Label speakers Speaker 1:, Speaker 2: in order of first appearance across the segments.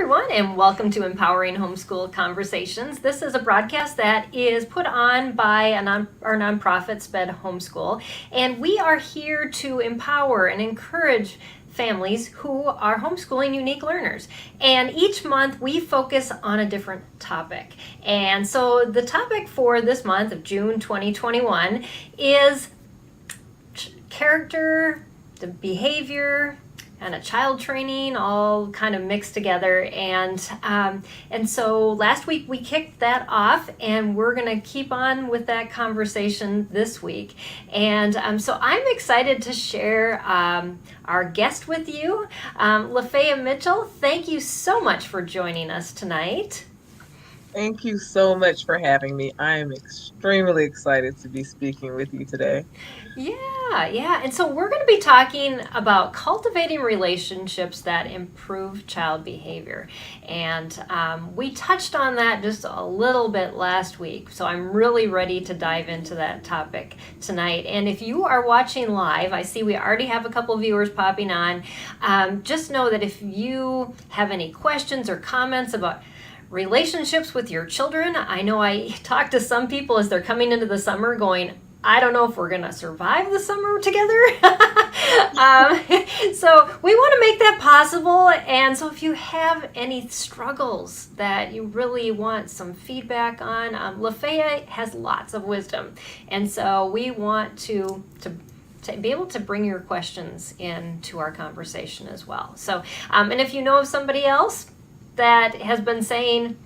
Speaker 1: everyone, and welcome to Empowering Homeschool Conversations. This is a broadcast that is put on by our nonprofit, Sped Homeschool, and we are here to empower and encourage families who are homeschooling unique learners. And each month we focus on a different topic. And so the topic for this month of June 2021 is character, the behavior, and a child training, all kind of mixed together. And so last week we kicked that off, and we're going to keep on with that conversation this week. And so I'm excited to share our guest with you, Lafaya Mitchell. Thank you so much for joining us tonight.
Speaker 2: Thank you so much for having me. I am extremely excited to be speaking with you today.
Speaker 1: Yeah. And so we're going to be talking about cultivating relationships that improve child behavior. And we touched on that just a little bit last week. So I'm really ready to dive into that topic tonight. And if you are watching live, I see we already have a couple viewers popping on. Just know that if you have any questions or comments about relationships with your children, I know I talk to some people as they're coming into the summer going, I don't know if we're going to survive the summer together. So we want to make that possible. And so if you have any struggles that you really want some feedback on, Lafaya has lots of wisdom. And so we want to be able to bring your questions into our conversation as well. So, and if you know of somebody else that has been saying,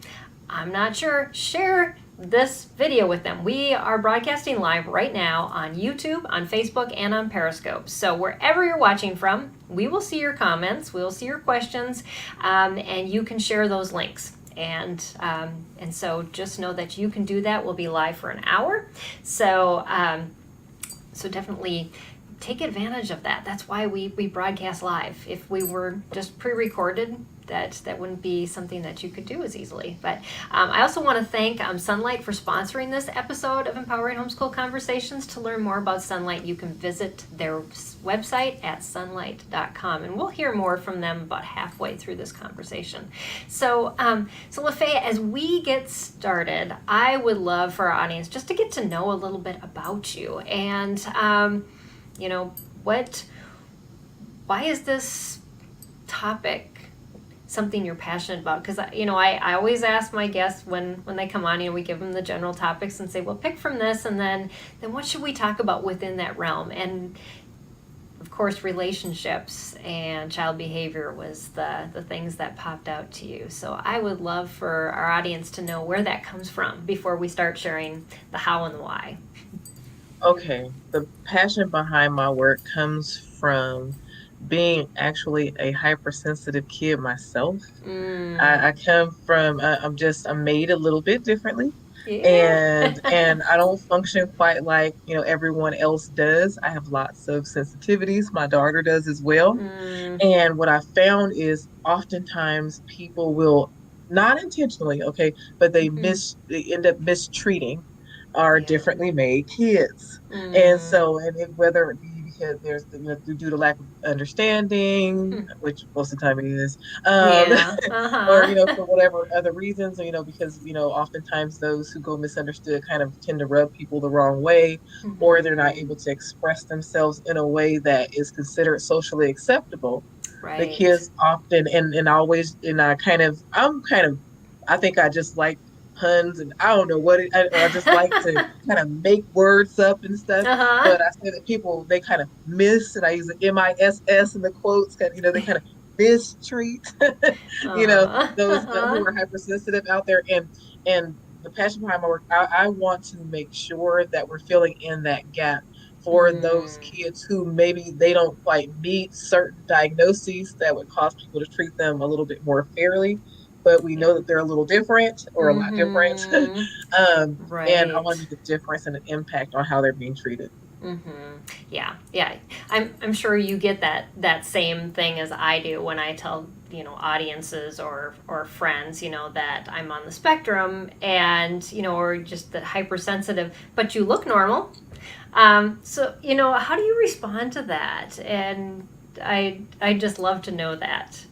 Speaker 1: I'm not sure, share this video with them. We are broadcasting live right now on YouTube, on Facebook, and on Periscope. So wherever you're watching from, we will see your comments, we will see your questions, and you can share those links. And so just know that you can do that. We'll be live for an hour. So definitely take advantage of that. That's why we broadcast live. If we were just pre-recorded, that wouldn't be something that you could do as easily. But I also want to thank Sunlight for sponsoring this episode of Empowering Homeschool Conversations. To learn more about Sunlight, you can visit their website at sunlight.com, and we'll hear more from them about halfway through this conversation. So Lafaya, as we get started, I would love for our audience just to get to know a little bit about you, and why is this topic something you're passionate about? Because I always ask my guests when they come on, we give them the general topics and say, well, pick from this, and then what should we talk about within that realm? And of course, relationships and child behavior was the things that popped out to you. So I would love for our audience to know where that comes from before we start sharing the how and the why.
Speaker 2: Okay, the passion behind my work comes from being actually a hypersensitive kid myself. I come from I'm made a little bit differently,
Speaker 1: Yeah.
Speaker 2: and I don't function quite like everyone else does. I have lots of sensitivities. My daughter does as well. And what I found is oftentimes people will, not intentionally, okay, but they end up mistreating our differently made kids. And so, whether it be because there's due to lack of understanding, which most of the time it is, or for whatever other reasons, because oftentimes those who go misunderstood kind of tend to rub people the wrong way, or they're not able to express themselves in a way that is considered socially acceptable.
Speaker 1: Right.
Speaker 2: The kids often I think I just like puns, and I don't know what I just like to kind of make words up and stuff. But I say that people, they kind of miss, and I use the MISS in the quotes, they kind of mistreat those who are hypersensitive out there. And the passion behind my work, I want to make sure that we're filling in that gap for those kids who maybe they don't quite meet certain diagnoses that would cause people to treat them a little bit more fairly, but we know that they're a little different, or a lot different.
Speaker 1: Right.
Speaker 2: And I want to make a difference and an impact on how they're being treated.
Speaker 1: Yeah. I'm sure you get that same thing as I do when I tell audiences or friends that I'm on the spectrum, and or just the hypersensitive, but you look normal. So how do you respond to that? And I just love to know that.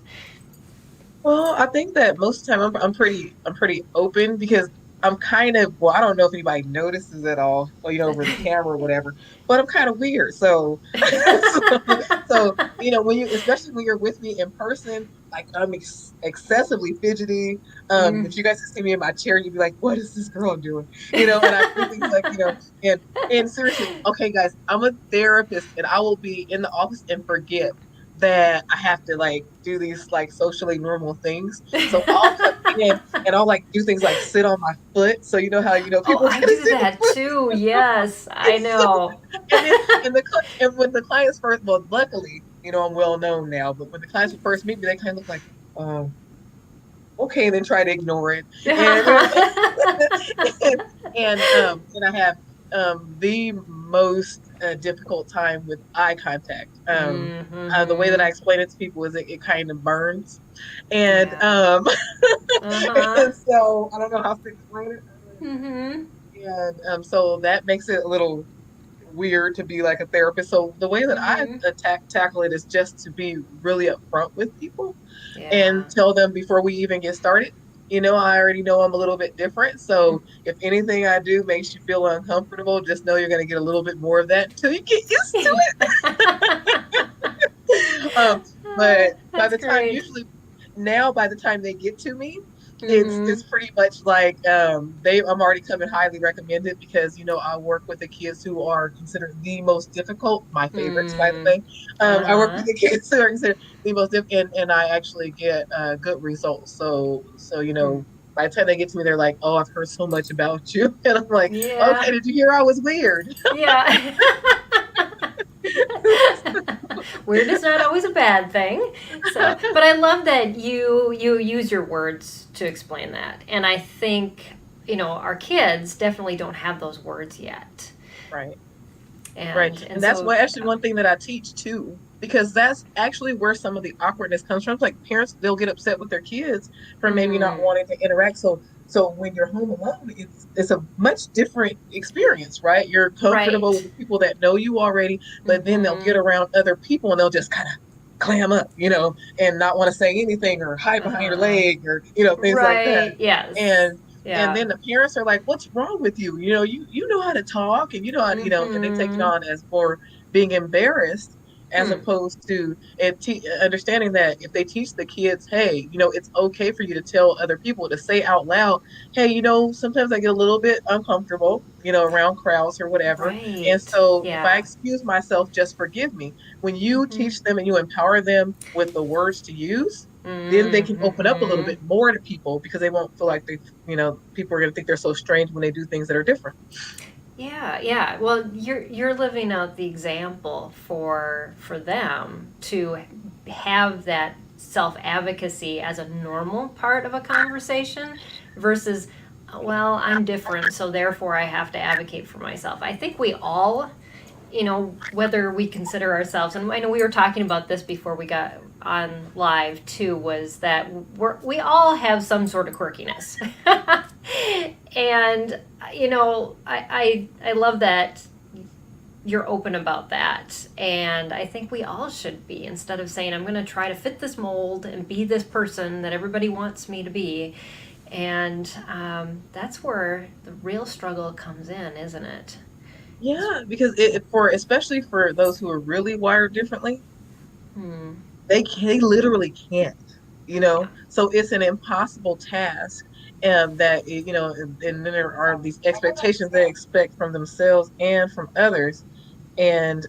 Speaker 2: Well, I think that most of the time I'm pretty open because I'm kind of, well, I don't know if anybody notices at all, or, over the camera or whatever, but I'm kind of weird. So, so, when you, especially when you're with me in person, like I'm excessively fidgety. If
Speaker 1: Mm.
Speaker 2: you guys could see me in my chair, you'd be like, "What is this girl doing?" And I do things like, and seriously, okay, guys, I'm a therapist, and I will be in the office and forget that I have to like do these like socially normal things. So I'll come in and I'll like do things like sit on my foot. So you know how
Speaker 1: Oh,
Speaker 2: people
Speaker 1: I
Speaker 2: kind of
Speaker 1: do
Speaker 2: sit
Speaker 1: that
Speaker 2: with
Speaker 1: too.
Speaker 2: foot.
Speaker 1: Yes, I
Speaker 2: And so
Speaker 1: know.
Speaker 2: and then and when the clients first, well, luckily, I'm well known now, but when the clients would first meet me, they kind of look like, oh, okay, and then try to ignore it. And and and I have the most difficult time with eye contact. The way that I
Speaker 1: Mm-hmm.
Speaker 2: explain it to people is it kind of burns, and
Speaker 1: Yeah. Uh-huh.
Speaker 2: and so I don't know how to explain it.
Speaker 1: Mm-hmm.
Speaker 2: And so that makes it a little weird to be like a therapist. So the way that I
Speaker 1: Mm-hmm.
Speaker 2: tackle it is just to be really upfront with people and
Speaker 1: Yeah.
Speaker 2: tell them before we even get started. I already know I'm a little bit different. So if anything I do makes you feel uncomfortable, just know you're going to get a little bit more of that until you get used to it. But by
Speaker 1: That's
Speaker 2: the time,
Speaker 1: great.
Speaker 2: usually now, by the time they get to me, it's
Speaker 1: Mm-hmm.
Speaker 2: pretty much like I'm already coming highly recommended because I work with the kids who are considered the most difficult, my favorites by the
Speaker 1: Mm.
Speaker 2: way. I work with
Speaker 1: Uh-huh.
Speaker 2: the kids who are considered the most difficult, and I actually get good results. So
Speaker 1: Mm.
Speaker 2: by the time they get to me, they're like, "Oh, I've heard so much about you," and I'm like, "Okay,
Speaker 1: Yeah.
Speaker 2: did you hear I was weird?"
Speaker 1: Yeah. Weird is not always a bad thing. So, but I love that you use your words to explain that. And I think, our kids definitely don't have those words yet.
Speaker 2: Right. Right.
Speaker 1: And
Speaker 2: And that's
Speaker 1: so,
Speaker 2: what actually
Speaker 1: yeah.
Speaker 2: one thing that I teach too, because that's actually where some of the awkwardness comes from. It's like parents, they'll get upset with their kids for maybe not
Speaker 1: Mm,
Speaker 2: wanting to interact. So when you're home alone, it's a much different experience, right? You're comfortable
Speaker 1: right.
Speaker 2: with the people that know you already, but then they'll get
Speaker 1: Mm-hmm.
Speaker 2: around other people and they'll just kind of clam up, and not want to say anything or hide behind your
Speaker 1: Uh-huh.
Speaker 2: leg or things like that.
Speaker 1: Right. Yes.
Speaker 2: And
Speaker 1: Yeah.
Speaker 2: then the parents are like, "What's wrong with you? You know how to talk, and you know how to, and they take it
Speaker 1: Mm-hmm.
Speaker 2: on as more being embarrassed as
Speaker 1: Hmm.
Speaker 2: opposed to understanding that if they teach the kids, hey, it's okay for you to tell other people to say out loud, hey, sometimes I get a little bit uncomfortable, around crowds or whatever. And
Speaker 1: Right.
Speaker 2: so if I
Speaker 1: Yeah.
Speaker 2: excuse myself, just forgive me. When you
Speaker 1: Mm-hmm.
Speaker 2: teach them and you empower them with the words to use, then they can open up a little
Speaker 1: Mm-hmm.
Speaker 2: bit more to people because they won't feel like people are going to think they're so strange when they do things that are different.
Speaker 1: Yeah, yeah. Well, you're living out the example for them to have that self advocacy as a normal part of a conversation versus, well, I'm different, so therefore I have to advocate for myself. I think we all, whether we consider ourselves, and I know we were talking about this before we got on live too, was that we all have some sort of quirkiness. And I love that you're open about that, and I think we all should be, instead of saying I'm going to try to fit this mold and be this person that everybody wants me to be. And that's where the real struggle comes in, isn't it? Is
Speaker 2: Yeah, because for especially for those who are really wired differently,
Speaker 1: hmm,
Speaker 2: they literally can't,
Speaker 1: yeah.
Speaker 2: so it's an impossible task. And then there are these expectations they expect from themselves and from others. And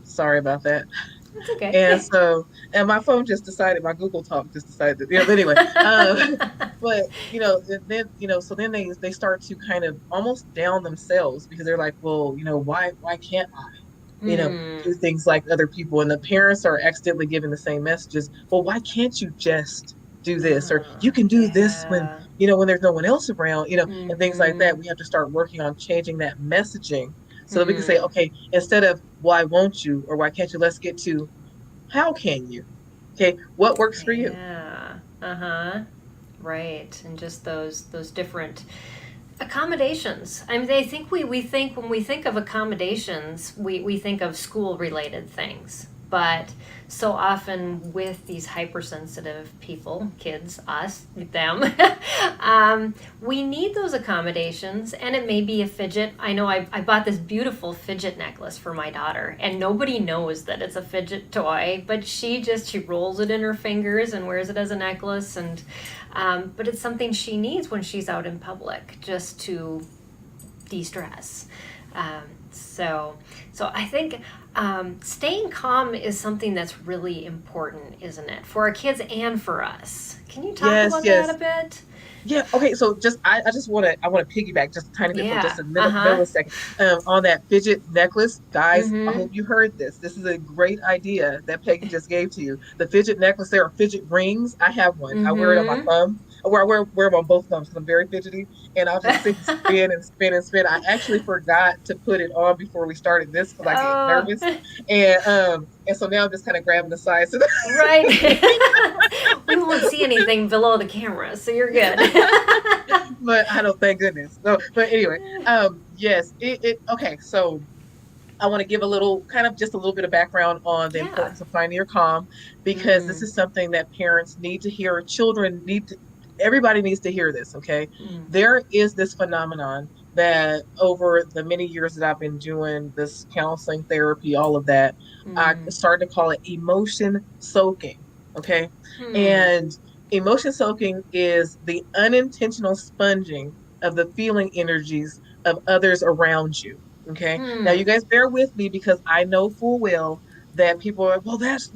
Speaker 2: sorry about that.
Speaker 1: That's okay.
Speaker 2: And so, and my phone just decided, my Google Talk just decided, but anyway, but then so then they start to kind of almost down themselves because they're like, well, why can't I,
Speaker 1: Hmm.
Speaker 2: do things like other people? And the parents are accidentally giving the same messages. Well, why can't you just do this, or you can do this when
Speaker 1: Yeah.
Speaker 2: when there's no one else around, and things like
Speaker 1: Mm-hmm.
Speaker 2: that. We have to start working on changing that messaging so that we can say,
Speaker 1: Hmm.
Speaker 2: okay, instead of why won't you or why can't you, let's get to how can you? Okay, what works for you?
Speaker 1: Yeah. Uh-huh. Right. And just those different accommodations. I mean, I think we think when we think of accommodations, we think of school related things. But so often with these hypersensitive people, kids, us, them, we need those accommodations, and it may be a fidget. I know I bought this beautiful fidget necklace for my daughter, and nobody knows that it's a fidget toy, but she rolls it in her fingers and wears it as a necklace, and but it's something she needs when she's out in public just to de-stress. So I think staying calm is something that's really important, isn't it, for our kids and for us? Can you talk
Speaker 2: Yes,
Speaker 1: about that
Speaker 2: yes.
Speaker 1: a bit?
Speaker 2: Yeah. Okay. So I just want to piggyback just a tiny bit for just
Speaker 1: Yeah.
Speaker 2: a
Speaker 1: Uh huh.
Speaker 2: millisecond on that fidget necklace, guys. I
Speaker 1: Mm-hmm.
Speaker 2: hope you heard this. This is a great idea that Peggy just gave to you. The fidget necklace. There are fidget rings. I have one. I wear it on my
Speaker 1: Mm-hmm.
Speaker 2: thumb. I wear them on both thumbs because I'm very fidgety, and I'll just sit and spin and spin and spin. I actually forgot to put it on before we started this because I get
Speaker 1: Oh,
Speaker 2: nervous, and so now I'm just kind of grabbing the sides of
Speaker 1: right. We won't see anything below the camera, so you're good.
Speaker 2: but I don't, thank goodness. So, but anyway, yes, okay. So I want to give a little, kind of just a little bit of background on the
Speaker 1: Yeah.
Speaker 2: importance of finding your calm, because this
Speaker 1: Mm.
Speaker 2: is something that parents need to hear. Children need to, everybody needs to hear this. Okay,
Speaker 1: Mm.
Speaker 2: there is this phenomenon that over the many years that I've been doing this counseling, therapy, all of that, I
Speaker 1: Mm.
Speaker 2: started to call it emotion soaking. Okay,
Speaker 1: Hmm.
Speaker 2: and emotion soaking is the unintentional sponging of the feeling energies of others around you. Okay. Now, you
Speaker 1: Hmm.
Speaker 2: guys bear with me because I know full well that people are, well, that's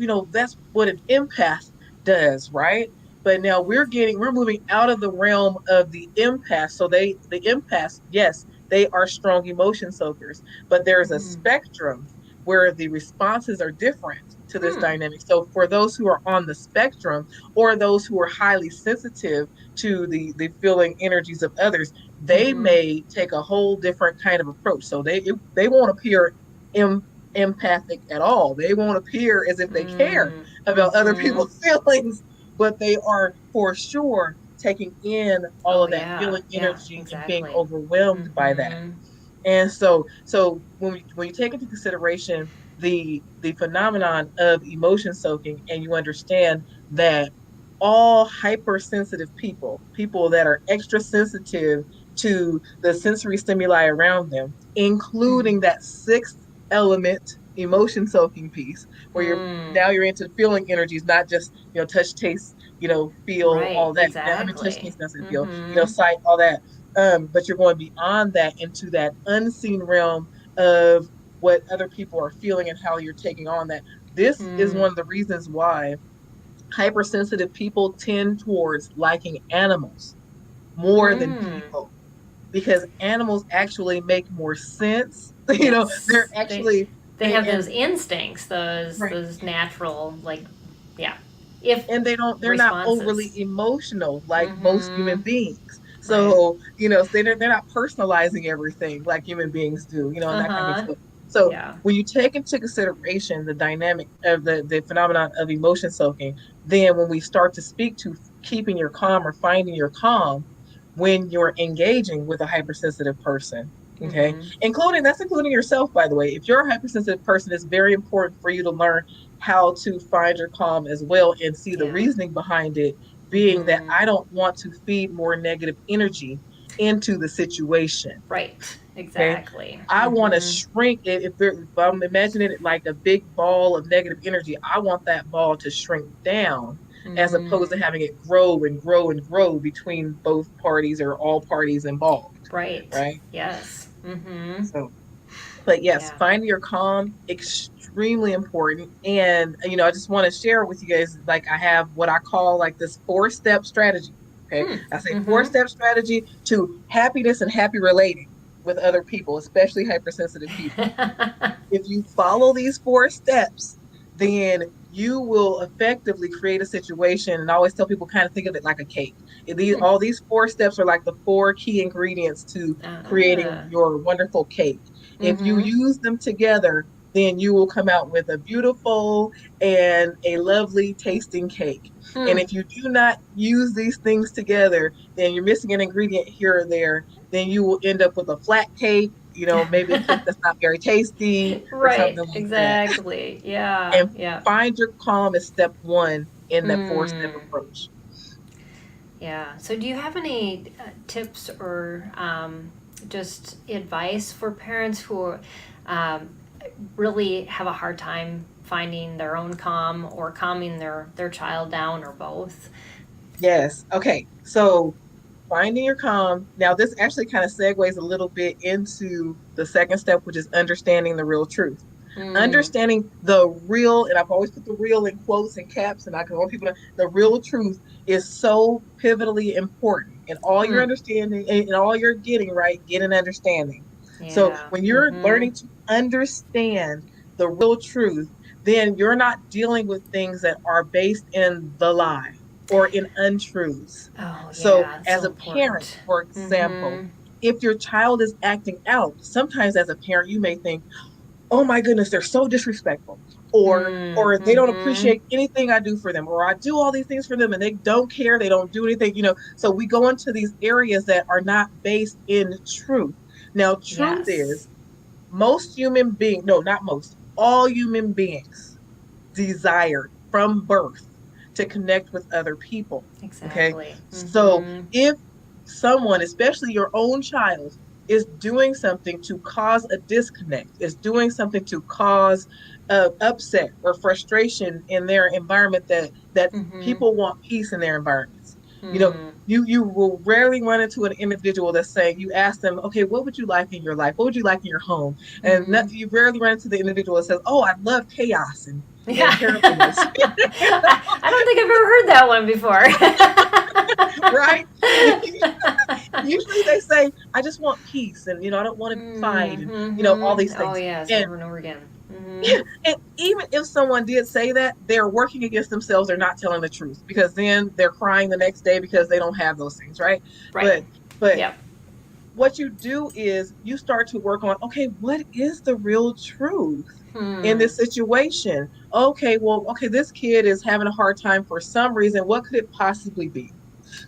Speaker 2: what an empath does, right? But now we're moving out of the realm of the empath. So the empaths, yes, they are strong emotion soakers, but there's a
Speaker 1: Hmm.
Speaker 2: spectrum where the responses are different to this
Speaker 1: Hmm.
Speaker 2: dynamic. So for those who are on the spectrum, or those who are highly sensitive to the feeling energies of others, they
Speaker 1: Mm-hmm.
Speaker 2: may take a whole different kind of approach. So they won't appear em, empathic at all. They won't appear as if they care
Speaker 1: Mm.
Speaker 2: about other
Speaker 1: Mm-hmm.
Speaker 2: people's feelings, but they are for sure taking in all
Speaker 1: Oh
Speaker 2: of that
Speaker 1: yeah.
Speaker 2: feeling
Speaker 1: Yeah.
Speaker 2: energy and being
Speaker 1: Exactly.
Speaker 2: overwhelmed by that.
Speaker 1: Mm-hmm.
Speaker 2: And so when you take into consideration the phenomenon of emotion soaking, and you understand that all hypersensitive people that are extra sensitive to the sensory stimuli around them, including
Speaker 1: Mm.
Speaker 2: that sixth element emotion soaking piece, where
Speaker 1: Mm.
Speaker 2: you're into feeling energies, not just touch, taste, feel,
Speaker 1: Right.
Speaker 2: all that. I mean, touch,
Speaker 1: Exactly.
Speaker 2: taste, nothing, feel,
Speaker 1: Mm-hmm.
Speaker 2: sight, all that. But you're going beyond that into that unseen realm of what other people are feeling and how you're taking on that. This is
Speaker 1: Mm.
Speaker 2: one of the reasons why hypersensitive people tend towards liking animals more than
Speaker 1: Mm.
Speaker 2: people, because animals actually make more sense. They're
Speaker 1: Yes.
Speaker 2: actually
Speaker 1: They have those
Speaker 2: and
Speaker 1: instincts,
Speaker 2: right,
Speaker 1: those natural, like, yeah, if
Speaker 2: and they're not overly
Speaker 1: responses.
Speaker 2: emotional like most human
Speaker 1: Mm-hmm.
Speaker 2: beings.
Speaker 1: Right.
Speaker 2: So they're not personalizing everything like human beings do, and that kind of
Speaker 1: Uh-huh.
Speaker 2: thing. So
Speaker 1: Yeah.
Speaker 2: when you take into consideration the dynamic of the phenomenon of emotion soaking, then when we start to speak to keeping your calm or finding your calm when you're engaging with a hypersensitive person, okay,
Speaker 1: Mm-hmm.
Speaker 2: including yourself, by the way. If you're a hypersensitive person, it's very important for you to learn how to find your calm as well, and see the
Speaker 1: Yeah.
Speaker 2: reasoning behind it being that
Speaker 1: Mm-hmm.
Speaker 2: I don't want to feed more negative energy into the situation.
Speaker 1: Right.
Speaker 2: Okay.
Speaker 1: Exactly.
Speaker 2: I want to
Speaker 1: Mm-hmm.
Speaker 2: shrink it. If I'm imagining it like a big ball of negative energy, I want that ball to shrink down, as opposed to
Speaker 1: Mm.
Speaker 2: having it grow and grow and grow between both parties or all parties involved.
Speaker 1: Right.
Speaker 2: Right.
Speaker 1: Yes. Mm-hmm.
Speaker 2: So, but yes,
Speaker 1: Yeah.
Speaker 2: finding your calm, extremely important. And I just want to share with you guys, like, I have what I call like this 4-step strategy. Okay.
Speaker 1: Hmm.
Speaker 2: I say
Speaker 1: Mm-hmm.
Speaker 2: 4-step strategy to happiness and happy relating with other people, especially hypersensitive people. If you follow these 4 steps, then you will effectively create a situation. And I always tell people, kind of think of it like a cake.
Speaker 1: Hmm.
Speaker 2: All these 4 steps are like the 4 key ingredients to creating
Speaker 1: Ah.
Speaker 2: your wonderful cake. If you
Speaker 1: Mm-hmm.
Speaker 2: use them together, then you will come out with a beautiful and a lovely tasting cake. And
Speaker 1: Hmm.
Speaker 2: if you do not use these things together, then you're missing an ingredient here or there. Then you will end up with a flat cake, maybe it's just that's not very tasty or
Speaker 1: Right,
Speaker 2: something like that.
Speaker 1: exactly. Yeah,
Speaker 2: And
Speaker 1: yeah.
Speaker 2: find your calm is step one in that four-step
Speaker 1: Mm,
Speaker 2: approach.
Speaker 1: yeah. So, do you have any tips or just advice for parents who um, really have a hard time finding their own calm or calming their child down or both?
Speaker 2: Yes. Okay. So finding your calm. Now, this actually kind of segues a little bit into the second step, which is understanding the real truth.
Speaker 1: Mm,
Speaker 2: Understanding the real, and I've always put the real in quotes and caps, and I can want people to, the real truth is so pivotally important. And all you're
Speaker 1: hmm.
Speaker 2: understanding and all you're getting, right, get an understanding. So
Speaker 1: Yeah.
Speaker 2: when you're
Speaker 1: Mm-hmm.
Speaker 2: learning to understand the real truth, then you're not dealing with things that are based in the lie or in untruths.
Speaker 1: Oh,
Speaker 2: So,
Speaker 1: yeah. It's
Speaker 2: as
Speaker 1: so
Speaker 2: a parent,
Speaker 1: important.
Speaker 2: for example,
Speaker 1: Mm-hmm.
Speaker 2: if your child is acting out, sometimes as a parent, you may think, oh my goodness, they're so disrespectful, or they don't
Speaker 1: Mm-hmm.
Speaker 2: appreciate anything I do for them, or I do all these things for them and they don't care, they don't do anything. So we go into these areas that are not based in truth. Now, truth
Speaker 1: Yes.
Speaker 2: is most human beings, no, not most, all human beings desire from birth to connect with other people. Okay.
Speaker 1: Exactly.
Speaker 2: So
Speaker 1: Mm-hmm.
Speaker 2: if someone, especially your own child, is doing something to cause a disconnect, is doing something to cause upset or frustration in their environment, that
Speaker 1: Mm-hmm.
Speaker 2: people want peace in their environments.
Speaker 1: Mm.
Speaker 2: You will rarely run into an individual that's saying, you ask them, okay, what would you like in your life? What would you like in your home? And
Speaker 1: Mm-hmm.
Speaker 2: you rarely run into the individual that says, oh, I love chaos and
Speaker 1: Yeah.
Speaker 2: terribleness.
Speaker 1: I don't think I've ever heard that one
Speaker 2: Right?
Speaker 1: before.
Speaker 2: Usually they say, I just want peace and I don't want to fight and all
Speaker 1: Mm-hmm.
Speaker 2: these
Speaker 1: Oh,
Speaker 2: things.
Speaker 1: yes,
Speaker 2: And
Speaker 1: over and over again. Mm-hmm.
Speaker 2: yeah, and even if someone did say that, they're working against themselves, they're not telling the truth, because then they're crying the next day because they don't have those things, right?
Speaker 1: Right.
Speaker 2: But
Speaker 1: Yep.
Speaker 2: what you do is you start to work on, okay, what is the real truth in
Speaker 1: Hmm.
Speaker 2: this situation? Okay, well, okay, this kid is having a hard time for some reason. What could it possibly be?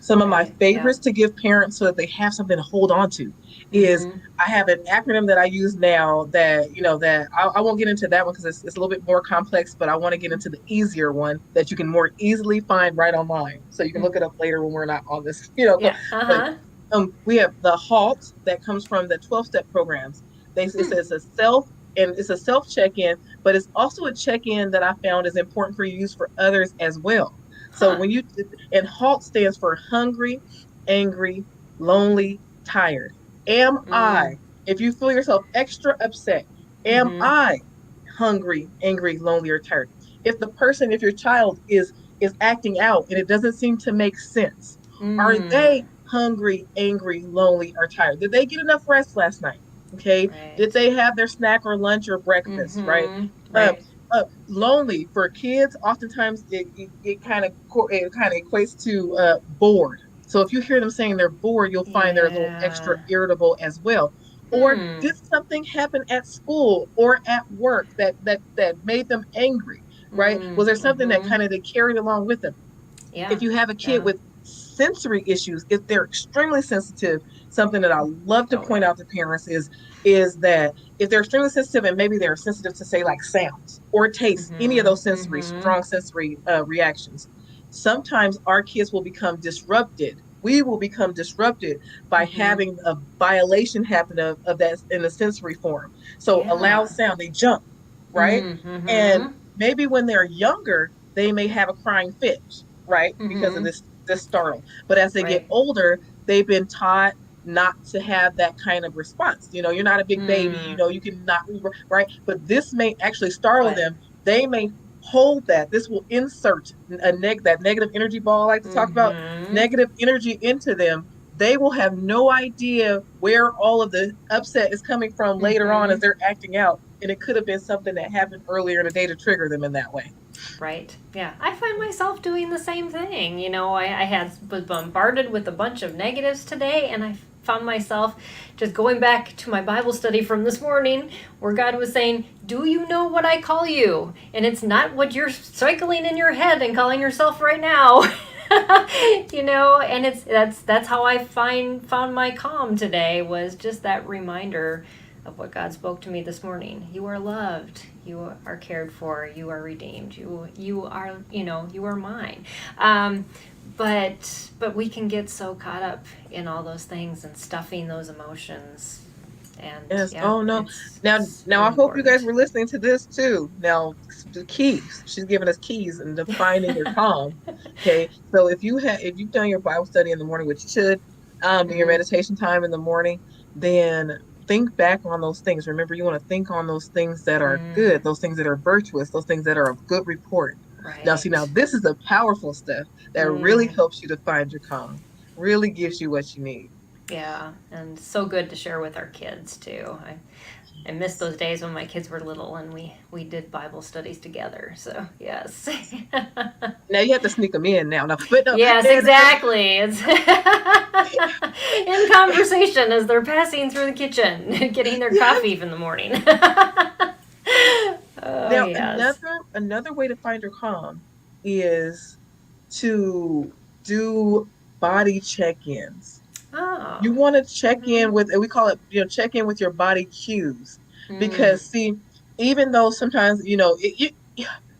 Speaker 2: Some of my
Speaker 1: Right. Yep.
Speaker 2: favorites to give parents so that they have something to hold on to is,
Speaker 1: Mm-hmm.
Speaker 2: I have an acronym that I use now that, that I won't get into that one because it's a little bit more complex, but I want to get into the easier one that you can more easily find right online. So you can look it up later when we're not on this,
Speaker 1: Yeah.
Speaker 2: but
Speaker 1: Uh-huh.
Speaker 2: we have the HALT that comes from the 12-step programs. It
Speaker 1: Hmm.
Speaker 2: says it's a self check-in, but it's also a check-in that I found is important for you to use for others as well. So
Speaker 1: Huh.
Speaker 2: and HALT stands for hungry, angry, lonely, tired. Am
Speaker 1: Mm.
Speaker 2: I, if you feel yourself extra upset, am
Speaker 1: Mm-hmm.
Speaker 2: I hungry, angry, lonely, or tired? If your child is acting out and it doesn't seem to make sense, are
Speaker 1: Mm.
Speaker 2: they hungry, angry, lonely, or tired? Did they get enough rest last night? Okay. Did
Speaker 1: Right.
Speaker 2: they have their snack or lunch or breakfast? Right.
Speaker 1: Mm-hmm.
Speaker 2: Um,
Speaker 1: Right.
Speaker 2: lonely for kids, oftentimes it kind of equates to bored. So if you hear them saying they're bored, you'll find they're a little extra
Speaker 1: Yeah.
Speaker 2: irritable as well. Or
Speaker 1: Hmm.
Speaker 2: did something happen at school or at work that made them angry? Right? Was there something that
Speaker 1: Mm-hmm.
Speaker 2: kind of they carried along with them?
Speaker 1: Yeah.
Speaker 2: If you have a kid
Speaker 1: Yeah.
Speaker 2: with sensory issues, if they're extremely sensitive, something that I love to
Speaker 1: Oh,
Speaker 2: point
Speaker 1: yeah.
Speaker 2: out to parents is that if they're extremely sensitive and maybe they're sensitive to say like sounds or taste, any of
Speaker 1: Mm-hmm.
Speaker 2: those sensory
Speaker 1: Mm-hmm.
Speaker 2: strong sensory reactions, sometimes our kids will become disrupted. We will become disrupted by
Speaker 1: Mm-hmm.
Speaker 2: having a violation happen of that in the sensory form. So a loud
Speaker 1: Yeah.
Speaker 2: sound, they jump, right? And
Speaker 1: Mm-hmm.
Speaker 2: maybe when they're younger, they may have a crying fit, right? Because of
Speaker 1: Mm-hmm.
Speaker 2: this startle. But as they get
Speaker 1: Right.
Speaker 2: older, they've been taught not to have that kind of response. You're not a big baby,
Speaker 1: Hmm.
Speaker 2: you can not, right? But this may actually startle
Speaker 1: But.
Speaker 2: them. They may hold that. This will insert that negative energy ball I like to talk about,
Speaker 1: Mm-hmm.
Speaker 2: negative energy into them. They will have no idea where all of the upset is coming from later on as
Speaker 1: Mm-hmm.
Speaker 2: they're acting out. And it could have been something that happened earlier in the day to trigger them in that way.
Speaker 1: Right. Yeah. I find myself doing the same thing. I was bombarded with a bunch of negatives today, and I found myself just going back to my Bible study from this morning, where God was saying, "Do you know what I call you?" And it's not what you're cycling in your head and calling yourself right now. And that's how I found my calm today, was just that reminder of what God spoke to me this morning. You are loved. You are cared for. You are redeemed. You are, you are mine. But we can get so caught up in all those things and stuffing those emotions. And
Speaker 2: Yes.
Speaker 1: yeah,
Speaker 2: Oh no.
Speaker 1: it's
Speaker 2: Now
Speaker 1: really
Speaker 2: I hope you guys
Speaker 1: important.
Speaker 2: were listening to this too. Now the keys. She's giving us keys and defining your calm. Okay. So if you've done your Bible study in the morning, which you should, in your
Speaker 1: Mm,
Speaker 2: meditation time in the morning, then think back on those things. Remember, you want to think on those things that are
Speaker 1: mm,
Speaker 2: good, those things that are virtuous, those things that are of good report. Now, see, now
Speaker 1: right.
Speaker 2: this is the powerful stuff that really
Speaker 1: Mm.
Speaker 2: helps you to find your calm, really gives you what you need.
Speaker 1: Yeah, and so good to share with our kids too. I miss those days when my kids were little and we did Bible studies together. So yes,
Speaker 2: Now you have to sneak them in now. No, but no,
Speaker 1: yes,
Speaker 2: and
Speaker 1: exactly. It's in conversation as they're passing through the kitchen, getting their
Speaker 2: yes.
Speaker 1: coffee in the morning. Oh
Speaker 2: Now
Speaker 1: yes.
Speaker 2: another way to find your calm is to do body check-ins.
Speaker 1: Oh.
Speaker 2: You want to check
Speaker 1: Mhm.
Speaker 2: in with, and we call it, check in with your body cues.
Speaker 1: Mm.
Speaker 2: Because see, even though sometimes,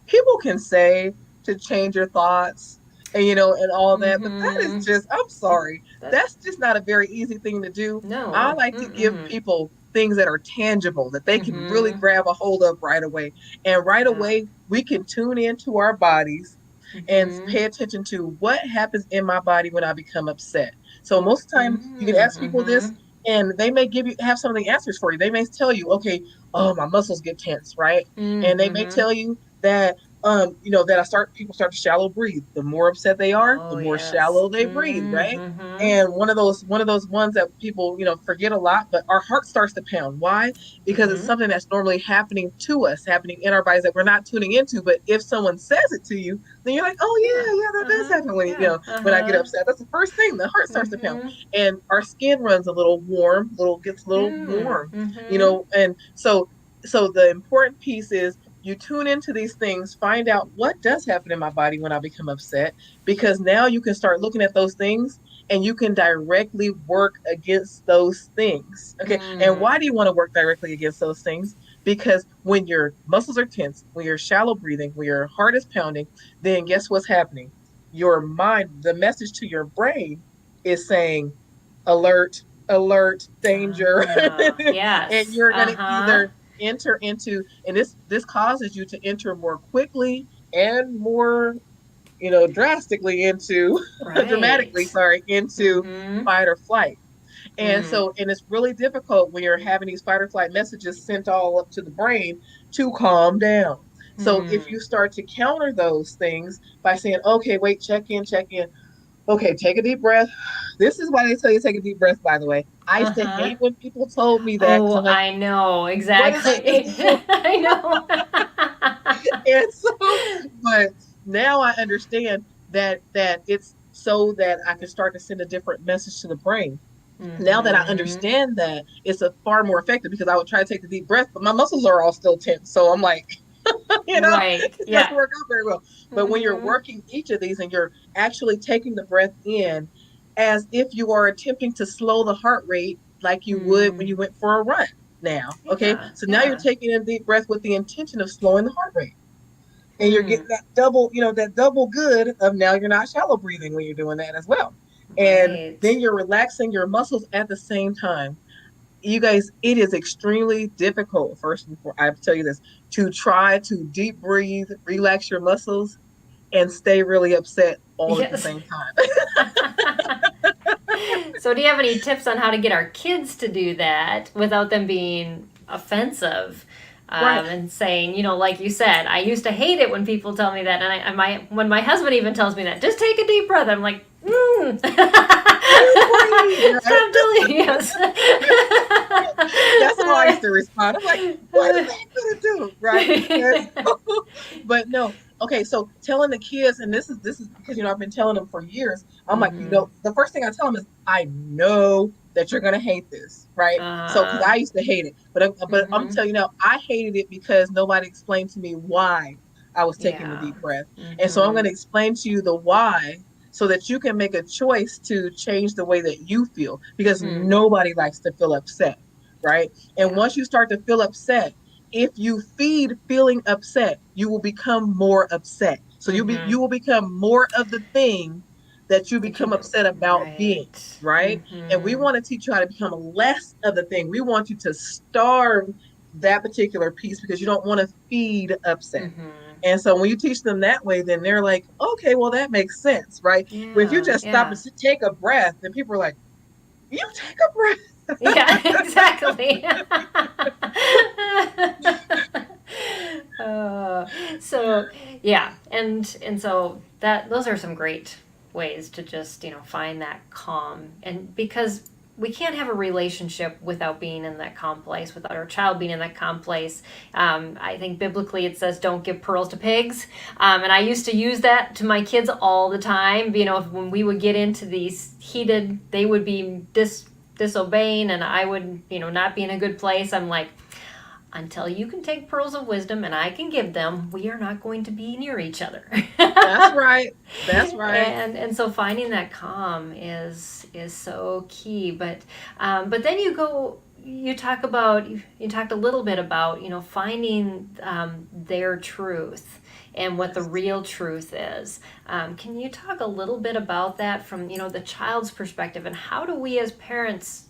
Speaker 2: people can say to change your thoughts and, and all that, but that is
Speaker 1: Mhm.
Speaker 2: just, I'm sorry,
Speaker 1: That
Speaker 2: that's just not a very easy thing to do. I
Speaker 1: no.
Speaker 2: like to give
Speaker 1: Mm-mm.
Speaker 2: people things that are tangible that they can really
Speaker 1: Mhm.
Speaker 2: grab a hold of right away. And right
Speaker 1: Yeah.
Speaker 2: away, we can tune into our bodies and
Speaker 1: Mhm.
Speaker 2: pay attention to what happens in my body when I become upset. So most of the time, you can ask people this,
Speaker 1: Mhm.
Speaker 2: and they may have some of the answers for you. They may tell you, okay, oh, my muscles get tense, right? And they may
Speaker 1: Mhm.
Speaker 2: tell you that, that people start to shallow breathe. The more upset they are, the
Speaker 1: Oh
Speaker 2: more
Speaker 1: yes.
Speaker 2: shallow they breathe, right?
Speaker 1: Mhm.
Speaker 2: And one of those ones that people, forget a lot, but our heart starts to pound. Why? Because it's
Speaker 1: Mhm.
Speaker 2: something that's normally happening to us, happening in our bodies that we're not tuning into. But if someone says it to you, then you're like, oh
Speaker 1: Yeah.
Speaker 2: yeah, yeah, that does
Speaker 1: Uh-huh.
Speaker 2: happen when
Speaker 1: Yeah.
Speaker 2: when I get
Speaker 1: Uh-huh.
Speaker 2: upset. That's the first thing. The heart starts to pound,
Speaker 1: Mhm.
Speaker 2: and our skin runs a little warm, gets a little
Speaker 1: Mm.
Speaker 2: warm,
Speaker 1: Mhm.
Speaker 2: and so the important piece is you tune into these things, find out what does happen in my body when I become upset, because now you can start looking at those things and you can directly work against those things. Okay. And
Speaker 1: Mm.
Speaker 2: why do you want to work directly against those things? Because when your muscles are tense, when you're shallow breathing, when your heart is pounding, then guess what's happening? Your mind, the message to your brain is saying, alert, alert, danger.
Speaker 1: Ah,
Speaker 2: And
Speaker 1: yes.
Speaker 2: you're going to
Speaker 1: Uh-huh.
Speaker 2: either enter into, and this causes you to enter more quickly and more, drastically into, dramatically,
Speaker 1: Right.
Speaker 2: sorry, into
Speaker 1: Mhm.
Speaker 2: fight or flight. And
Speaker 1: Mm.
Speaker 2: so, and it's really difficult when you're having these fight or flight messages sent all up to the brain to calm down. So if
Speaker 1: Mm.
Speaker 2: you start to counter those things by saying, okay, wait, check in, check in. Okay, take a deep breath. This is why they tell you to take a deep breath, by the way. I used to
Speaker 1: Uh-huh.
Speaker 2: hate when people told me that because
Speaker 1: Oh,
Speaker 2: I'm like,
Speaker 1: I know
Speaker 2: what does that
Speaker 1: exactly.
Speaker 2: mean?
Speaker 1: I know.
Speaker 2: And so, but now I understand that it's so that I can start to send a different message to the brain. Now that I
Speaker 1: Mhm.
Speaker 2: understand that, it's a far more effective because I would try to take the deep breath, but my muscles are all still tense. So I'm like,
Speaker 1: Right.
Speaker 2: it doesn't
Speaker 1: Yeah.
Speaker 2: work out very well. But when you're
Speaker 1: Mhm.
Speaker 2: working each of these and you're actually taking the breath in as if you are attempting to slow the heart rate like you would when
Speaker 1: Mm.
Speaker 2: you went for a run now. Okay.
Speaker 1: Yeah.
Speaker 2: So now you're
Speaker 1: Yeah.
Speaker 2: taking in a deep breath with the intention of slowing the heart rate. And you're
Speaker 1: Mm.
Speaker 2: getting that double good of now you're not shallow breathing when you're doing that as well. And
Speaker 1: Right.
Speaker 2: then you're relaxing your muscles at the same time. You guys, it is extremely difficult, first and foremost, I have to tell you this, to try to deep breathe, relax your muscles, and stay really upset all at the
Speaker 1: Yes.
Speaker 2: same time.
Speaker 1: So, do you have any tips on how to get our kids to do that without them being offensive?
Speaker 2: Right.
Speaker 1: And saying, like you said, I used to hate it when people tell me that, and when my husband even tells me that, just take a deep breath. I'm like,
Speaker 2: Deep breathe, right?
Speaker 1: stop telling me yes.
Speaker 2: That's how I used to respond. I'm like, what is that gonna do? Right? And so, but no, okay, so telling the kids, and this is because I've been telling them for years. I'm like,
Speaker 1: Mm-hmm.
Speaker 2: the first thing I tell them is, I know that you're gonna hate this, right? So because I used to hate it, but I'm
Speaker 1: Mm-hmm.
Speaker 2: telling you now, I hated it because nobody explained to me why I was taking the
Speaker 1: Yeah.
Speaker 2: deep breath, and so I'm
Speaker 1: Mm-hmm.
Speaker 2: gonna explain to you the why so that you can make a choice to change the way that you feel because
Speaker 1: Hmm.
Speaker 2: nobody likes to feel upset, right? And
Speaker 1: Yeah.
Speaker 2: once you start to feel upset, if you feed feeling upset, you will become more upset. So you will become more of the thing that you
Speaker 1: Did you
Speaker 2: become
Speaker 1: go
Speaker 2: upset about being,
Speaker 1: right?
Speaker 2: right? And we want to teach you how to become less of the thing. We want you to starve that particular piece because you don't want to feed upset. And so when you teach them that way, then they're like, okay, well, that makes sense, right? But if you
Speaker 1: Yeah,
Speaker 2: just stop and
Speaker 1: yeah.
Speaker 2: take a breath, then people are like, you take a breath.
Speaker 1: Yeah, exactly. uh, so yeah, and so that those are some great ways to just find that calm, and because we can't have a relationship without being in that calm place, without our child being in that calm place. I think biblically it says don't give pearls to pigs, and I used to use that to my kids all the time. When we would get into these heated, they would be disobeying, and I would not be in a good place. I'm like, until you can take pearls of wisdom and I can give them, we are not going to be near each other.
Speaker 2: That's right. That's right.
Speaker 1: And so finding that calm is so key. But then you talked a little bit about finding their truth and what the
Speaker 2: Yes.
Speaker 1: real truth is. Can you talk a little bit about that from the child's perspective, and how do we as parents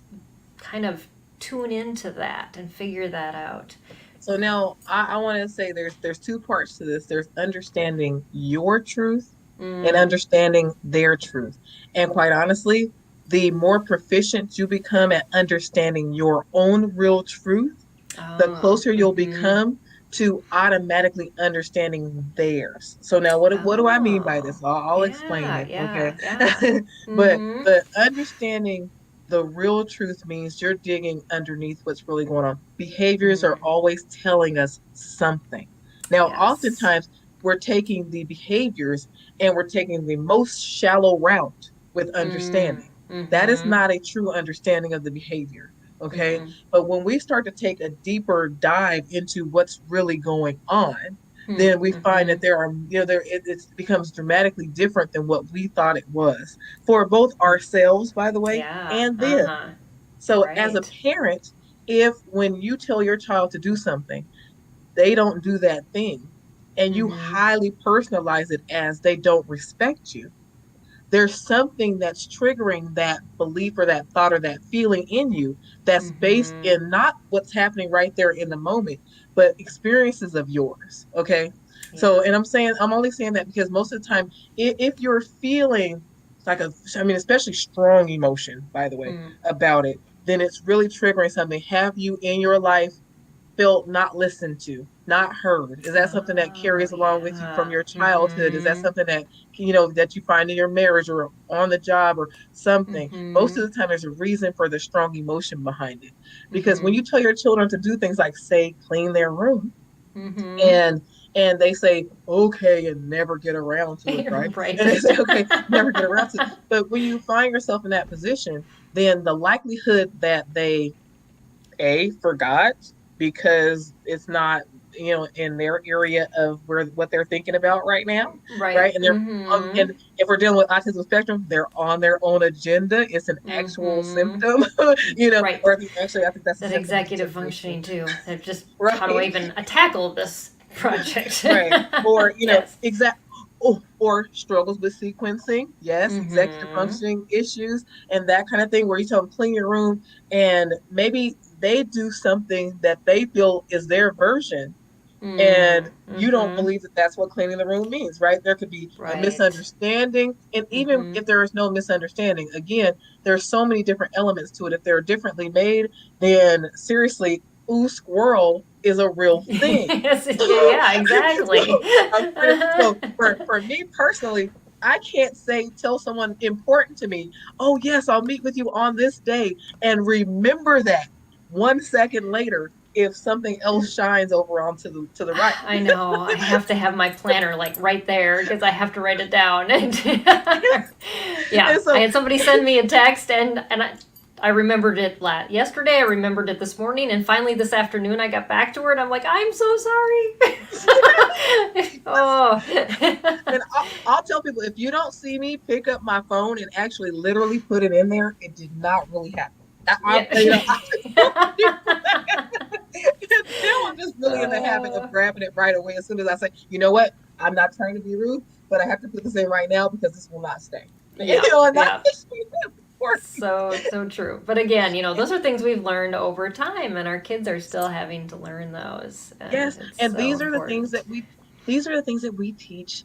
Speaker 1: kind of tune into that and figure that out?
Speaker 2: So now I want to say there's two parts to this. There's understanding your truth and
Speaker 1: Mm.
Speaker 2: understanding their truth. And quite honestly, the more proficient you become at understanding your own real truth, the
Speaker 1: Oh.
Speaker 2: closer you'll
Speaker 1: Mm-hmm.
Speaker 2: become to automatically understanding theirs. So now what do I mean by
Speaker 1: Oh.
Speaker 2: this? I'll explain
Speaker 1: Yeah,
Speaker 2: it, okay?
Speaker 1: yeah, yeah.
Speaker 2: But
Speaker 1: Mm-hmm.
Speaker 2: the understanding the real truth means you're digging underneath what's really going on. Behaviors are
Speaker 1: Mm.
Speaker 2: always telling us something. Now,
Speaker 1: Yes.
Speaker 2: oftentimes we're taking the behaviors and we're taking the most shallow route with
Speaker 1: Mm.
Speaker 2: understanding. That is
Speaker 1: Mm-hmm.
Speaker 2: not a true understanding of the behavior. Okay.
Speaker 1: Mm.
Speaker 2: But when we start to take a deeper dive into what's really going on, then we find
Speaker 1: Mm-hmm.
Speaker 2: that there are, it becomes dramatically different than what we thought it was for both ourselves, by the way,
Speaker 1: Yeah.
Speaker 2: and them.
Speaker 1: Uh-huh.
Speaker 2: So as a
Speaker 1: Right.
Speaker 2: parent, if when you tell your child to do something, they don't do that thing, and you
Speaker 1: Mm-hmm.
Speaker 2: highly personalize it as they don't respect you, there's something that's triggering that belief or that thought or that feeling in you that's based
Speaker 1: Mm-hmm.
Speaker 2: in not what's happening right there in the moment, but experiences of yours. Okay. So,
Speaker 1: Yeah.
Speaker 2: and I'm only saying that because most of the time, if you're feeling like I mean, especially strong emotion, by the way,
Speaker 1: Mm.
Speaker 2: about it, then it's really triggering something. Have you in your life felt not listened to, not heard? Is that something that
Speaker 1: Oh,
Speaker 2: carries along with you from
Speaker 1: yeah.
Speaker 2: your childhood? Is that
Speaker 1: Mm-hmm.
Speaker 2: something that that you find in your marriage or on the job or something? Most of
Speaker 1: Mm-hmm.
Speaker 2: the time, there's a reason for the strong emotion behind it. Because when
Speaker 1: Mm-hmm.
Speaker 2: you tell your children to do things like, say, clean their room,
Speaker 1: Mm-hmm.
Speaker 2: and they say okay and never get around to it, right?
Speaker 1: Right.
Speaker 2: And they say okay, never get around to it. But when you find yourself in that position, then the likelihood that they forgot because it's not in their area of where what they're thinking about right now,
Speaker 1: Right.
Speaker 2: right? And they're
Speaker 1: Mm-hmm.
Speaker 2: and if we're dealing with autism spectrum, they're on their own agenda. It's an actual
Speaker 1: Mm-hmm.
Speaker 2: symptom,
Speaker 1: Right.
Speaker 2: or I think that's a
Speaker 1: That
Speaker 2: symptom of
Speaker 1: executive
Speaker 2: determination.
Speaker 1: functioning too. They're just how do I
Speaker 2: Right.
Speaker 1: even tackle this project?
Speaker 2: Right. Or,
Speaker 1: Yes.
Speaker 2: or struggles with sequencing. Yes, executive
Speaker 1: Mm-hmm.
Speaker 2: functioning issues and that kind of thing where you tell them clean your room and maybe they do something that they feel is their version and you don't
Speaker 1: Mm-hmm.
Speaker 2: believe that that's what cleaning the room means, right? There could be a
Speaker 1: Right.
Speaker 2: misunderstanding. And even
Speaker 1: Mm-hmm.
Speaker 2: if there is no misunderstanding, again, there's so many different elements to it. If they're differently made, then seriously, ooh, squirrel is a real thing.
Speaker 1: Yes. Yeah. Exactly.
Speaker 2: So for me personally, I can't tell someone important to me, oh yes, I'll meet with you on this day, and remember that 1 second later if something else shines over onto the right.
Speaker 1: I know. I have to have my planner like right there because I have to write it down. Yeah,
Speaker 2: And
Speaker 1: I
Speaker 2: so
Speaker 1: had somebody send me a text, and I remembered it yesterday. I remembered it this morning, and finally this afternoon I got back to her, and I'm like, I'm so sorry. Oh.
Speaker 2: and I'll tell people if you don't see me pick up my phone and actually literally put it in there, it did not really happen. I,
Speaker 1: Yeah.
Speaker 2: I, you know, Now I'm just really in the habit of grabbing it right away as soon as I say, you know what, I'm not trying to be rude, but I have to put this in right now because this will not stay.
Speaker 1: Yeah,
Speaker 2: And
Speaker 1: yeah.
Speaker 2: that's
Speaker 1: So true. But again, those are things we've learned over time, and our kids are still having to learn those, and
Speaker 2: yes,
Speaker 1: it's
Speaker 2: and
Speaker 1: so important.
Speaker 2: these are the things that we teach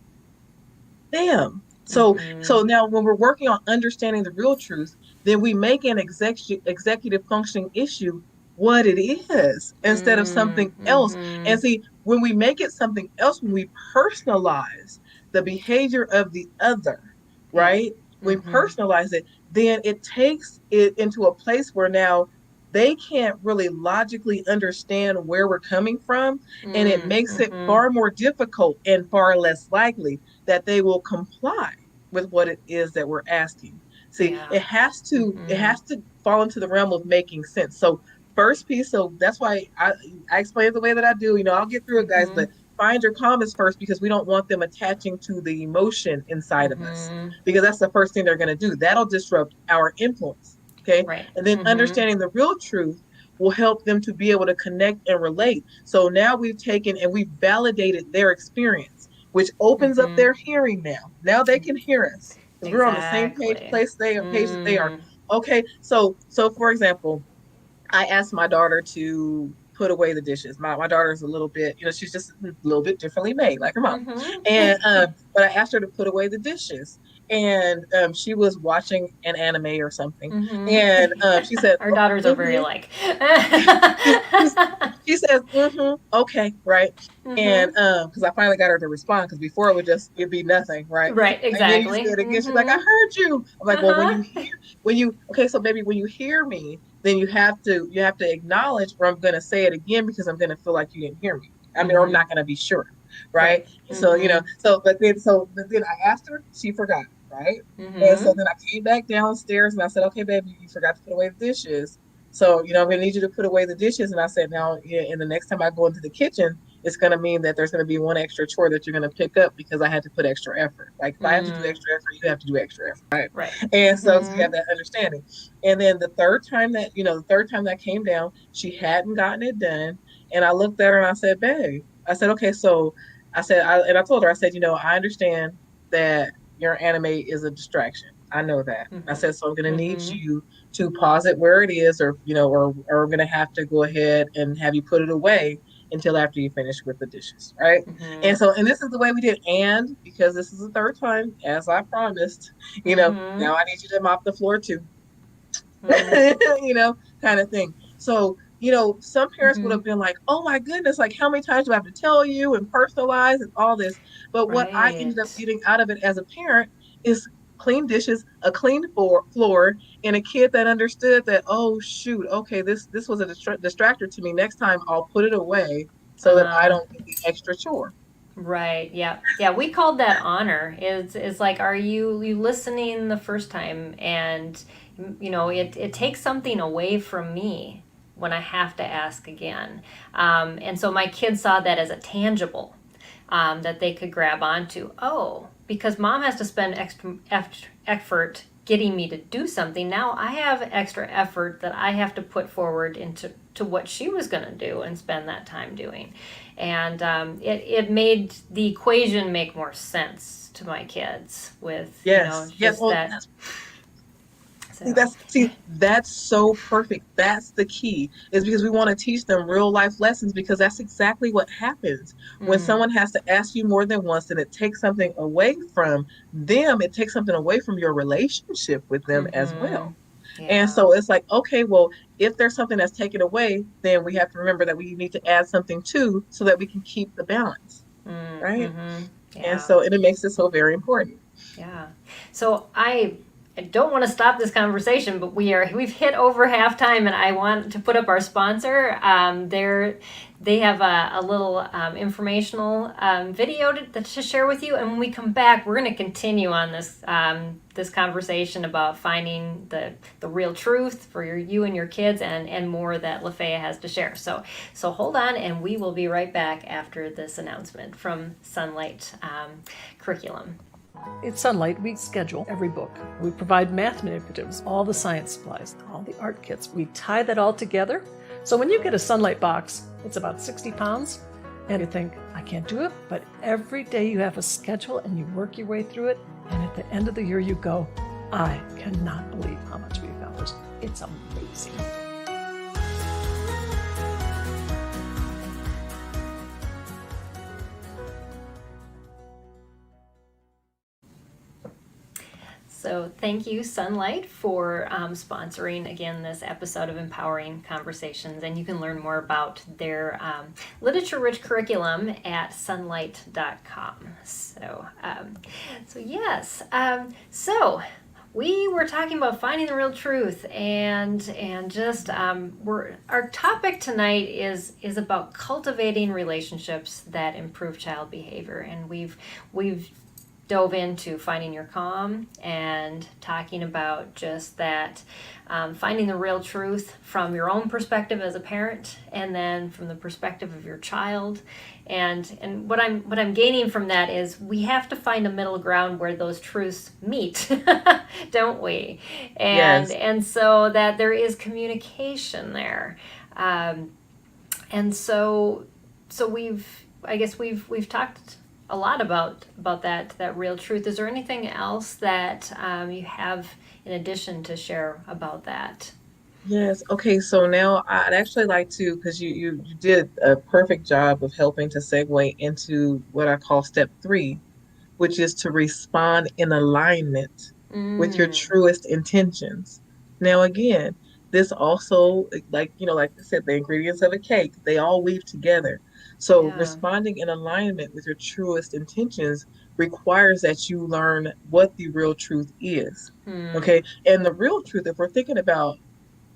Speaker 2: them.
Speaker 1: Mm-hmm.
Speaker 2: So now when we're working on understanding the real truth, then we make an executive functioning issue what it is instead of something else.
Speaker 1: Mm-hmm.
Speaker 2: And see, when we make it something else, when we personalize the behavior of the other,
Speaker 1: Yeah.
Speaker 2: right? We
Speaker 1: Mm-hmm.
Speaker 2: personalize it, then it takes it into a place where now they can't really logically understand where we're coming from. And it makes it
Speaker 1: Mm-hmm.
Speaker 2: far more difficult and far less likely that they will comply with what it is that we're asking. See,
Speaker 1: Yeah.
Speaker 2: it
Speaker 1: Mm-hmm.
Speaker 2: has to fall into the realm of making sense. So first piece, so that's why I explain it the way that I do. I'll get through it, guys,
Speaker 1: Mm-hmm.
Speaker 2: but find your comments first because we don't want them attaching to the emotion inside of us
Speaker 1: Mm-hmm.
Speaker 2: because that's the first thing they're going to do. That'll disrupt our influence. Okay.
Speaker 1: Right.
Speaker 2: And then
Speaker 1: Mm-hmm.
Speaker 2: understanding the real truth will help them to be able to connect and relate. So now we've taken and we've validated their experience, which opens up
Speaker 1: Mm-hmm.
Speaker 2: their hearing now. Now they can hear us because we're on the same
Speaker 1: Exactly.
Speaker 2: page that they are.
Speaker 1: Mm.
Speaker 2: Okay, so for example, I asked my daughter to put away the dishes. My daughter's a little bit, she's just a little bit differently made, like her mom. And
Speaker 1: Mm-hmm.
Speaker 2: but I asked her to put away the dishes, and she was watching an anime or something, and
Speaker 1: Mm-hmm.
Speaker 2: she said,
Speaker 1: Our
Speaker 2: oh,
Speaker 1: daughters are very alike.
Speaker 2: she, she says, okay, right. And
Speaker 1: Mm-hmm.
Speaker 2: because I finally got her to respond, because before it'd be nothing, right?
Speaker 1: Right,
Speaker 2: And then you
Speaker 1: exactly.
Speaker 2: say it again, she's like, I
Speaker 1: Mm-hmm.
Speaker 2: heard you. I'm like, well,
Speaker 1: Uh-huh.
Speaker 2: okay, so baby, when you hear me, then you have to acknowledge, or I'm gonna say it again because I'm gonna feel like you didn't hear me. I mean, or I'm
Speaker 1: Mm-hmm.
Speaker 2: not gonna be sure, right?
Speaker 1: Right.
Speaker 2: So,
Speaker 1: Mm-hmm.
Speaker 2: but then I asked her, she forgot, right? And so
Speaker 1: Mm-hmm.
Speaker 2: then I came back downstairs and I said, okay, baby, you forgot to put away the dishes. So, I'm going to need you to put away the dishes. And I said, now, yeah, and the next time I go into the kitchen, it's going to mean that there's going to be one extra chore that you're going to pick up because I had to put extra effort. Like if I have to do
Speaker 1: Mm.
Speaker 2: extra effort, you have to do extra effort, right?
Speaker 1: Right.
Speaker 2: And so you have
Speaker 1: Mm-hmm.
Speaker 2: that understanding. And then the third time that came down, she hadn't gotten it done. And I looked at her and I said, babe, I said, okay, so and I told her, I said, I understand that your anime is a distraction. I know that. I
Speaker 1: Mm-hmm.
Speaker 2: said, so I'm going to need
Speaker 1: Mm-hmm.
Speaker 2: you to pause it where it is, or I'm going to have to go ahead and have you put it away until after you finish with the dishes, right?
Speaker 1: Mm-hmm.
Speaker 2: And this is the way we did. And because this is the third time, as I promised,
Speaker 1: Mm-hmm.
Speaker 2: now I need you to mop the floor too.
Speaker 1: Mm-hmm.
Speaker 2: Kind of thing. So, some parents would
Speaker 1: Mm-hmm.
Speaker 2: have been like, oh my goodness, like how many times do I have to tell you and personalize and all this? But what I ended up
Speaker 1: Right.
Speaker 2: getting out of it as a parent is clean dishes, a clean floor, and a kid that understood that, oh shoot, okay, this was a distractor to me. Next time I'll put it away so that I
Speaker 1: Uh-huh.
Speaker 2: don't get the extra chore.
Speaker 1: Right. Yeah. Yeah. We called that honor. Is like, are you listening the first time? And it takes something away from me when I have to ask again. And so my kids saw that as a tangible that they could grab onto. Oh, because mom has to spend extra effort getting me to do something. Now I have extra effort that I have to put forward into what she was going to do and spend that time doing. And it made the equation make more sense to my kids with,
Speaker 2: Yes, yes.
Speaker 1: just
Speaker 2: Well,
Speaker 1: that.
Speaker 2: See,
Speaker 1: So,
Speaker 2: that's so perfect. That's the key, is because we want to teach them real life lessons because that's exactly what happens when
Speaker 1: mm,
Speaker 2: someone has to ask you more than once and it takes something away from them, it takes something away from your relationship with them as
Speaker 1: mm-hmm.
Speaker 2: well. And
Speaker 1: Yeah.
Speaker 2: so it's like, okay, well, if there's something that's taken away, then we have to remember that we need to add something too so that we can keep the balance, right?
Speaker 1: Mm-hmm.
Speaker 2: And
Speaker 1: Yeah.
Speaker 2: so and it makes it so very important.
Speaker 1: Yeah. So I don't want to stop this conversation, but we've hit over halftime, and I want to put up our sponsor. They have a little informational video to share with you, and when we come back, we're going to continue on this conversation about finding the real truth for you and your kids, and more that Lafaya has to share. So hold on, and we will be right back after this announcement from Sunlight Curriculum.
Speaker 3: At Sunlight, we schedule every book. We provide math manipulatives, all the science supplies, all the art kits. We tie that all together. So when you get a Sunlight box, it's about 60 pounds, and you think, I can't do it, but every day you have a schedule and you work your way through it, and at the end of the year you go, I cannot believe how much we accomplished. It's amazing.
Speaker 1: So thank you, Sunlight, for sponsoring, again, this episode of Empowering Conversations. And you can learn more about their literature-rich curriculum at sunlight.com. So yes. So we were talking about finding the real truth, and just our topic tonight is about cultivating relationships that improve child behavior, and we've dove into finding your calm and talking about just that, finding the real truth from your own perspective as a parent, and then from the perspective of your child. And what I'm gaining from that is we have to find a middle ground where those truths meet, don't we? And so that there is communication there. And so we've talked a lot about that real truth. Is there anything else that you have in addition to share about that?
Speaker 2: Yes. Okay. So now I'd actually like to, because you did a perfect job of helping to segue into what I call step 3, which is to respond in alignment with your truest intentions. Now, again, this also, like I said, the ingredients of a cake, they all weave together. So
Speaker 1: Yeah.
Speaker 2: responding in alignment with your truest intentions requires that you learn what the real truth is. Okay. And the real truth, if we're thinking about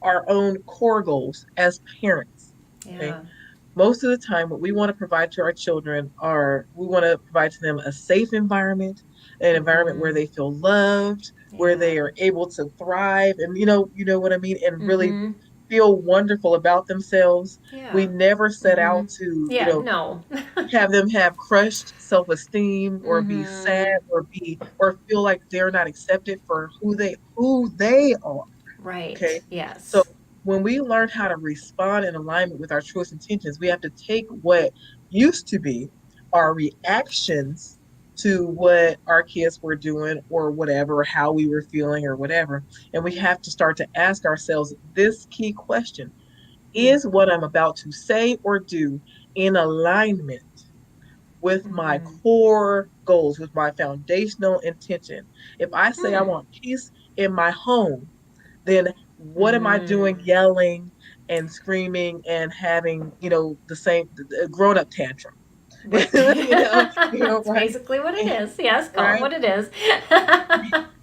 Speaker 2: our own core goals as parents, okay,
Speaker 1: Yeah.
Speaker 2: most of the time what we want to provide to our children are we want to provide to them a safe environment, an environment where they feel loved, where
Speaker 1: Yeah.
Speaker 2: they are able to thrive, and you know what I mean, and really
Speaker 1: Mm-hmm.
Speaker 2: feel wonderful about themselves. We
Speaker 1: Yeah.
Speaker 2: never set
Speaker 1: Mm-hmm.
Speaker 2: out to
Speaker 1: Yeah. No.
Speaker 2: have them have crushed self-esteem or be sad
Speaker 1: Mm-hmm.
Speaker 2: or feel like they're not accepted for who they are.
Speaker 1: Right.
Speaker 2: Okay. So
Speaker 1: Yes.
Speaker 2: when we learn how to respond in alignment with our truest intentions, we have to take what used to be our reactions to what our kids were doing or whatever, or how we were feeling or whatever. And we have to start to ask ourselves this key question: is what I'm about to say or do in alignment with my
Speaker 1: Mm-hmm.
Speaker 2: core goals, with my foundational intention? If I say I
Speaker 1: Hmm.
Speaker 2: want peace in my home, then what am I doing
Speaker 1: Mm.
Speaker 2: yelling and screaming and having, the same grown up tantrum?
Speaker 1: Right. That's
Speaker 2: Right?
Speaker 1: basically what it is. Yes, call it
Speaker 2: Right?
Speaker 1: what it is.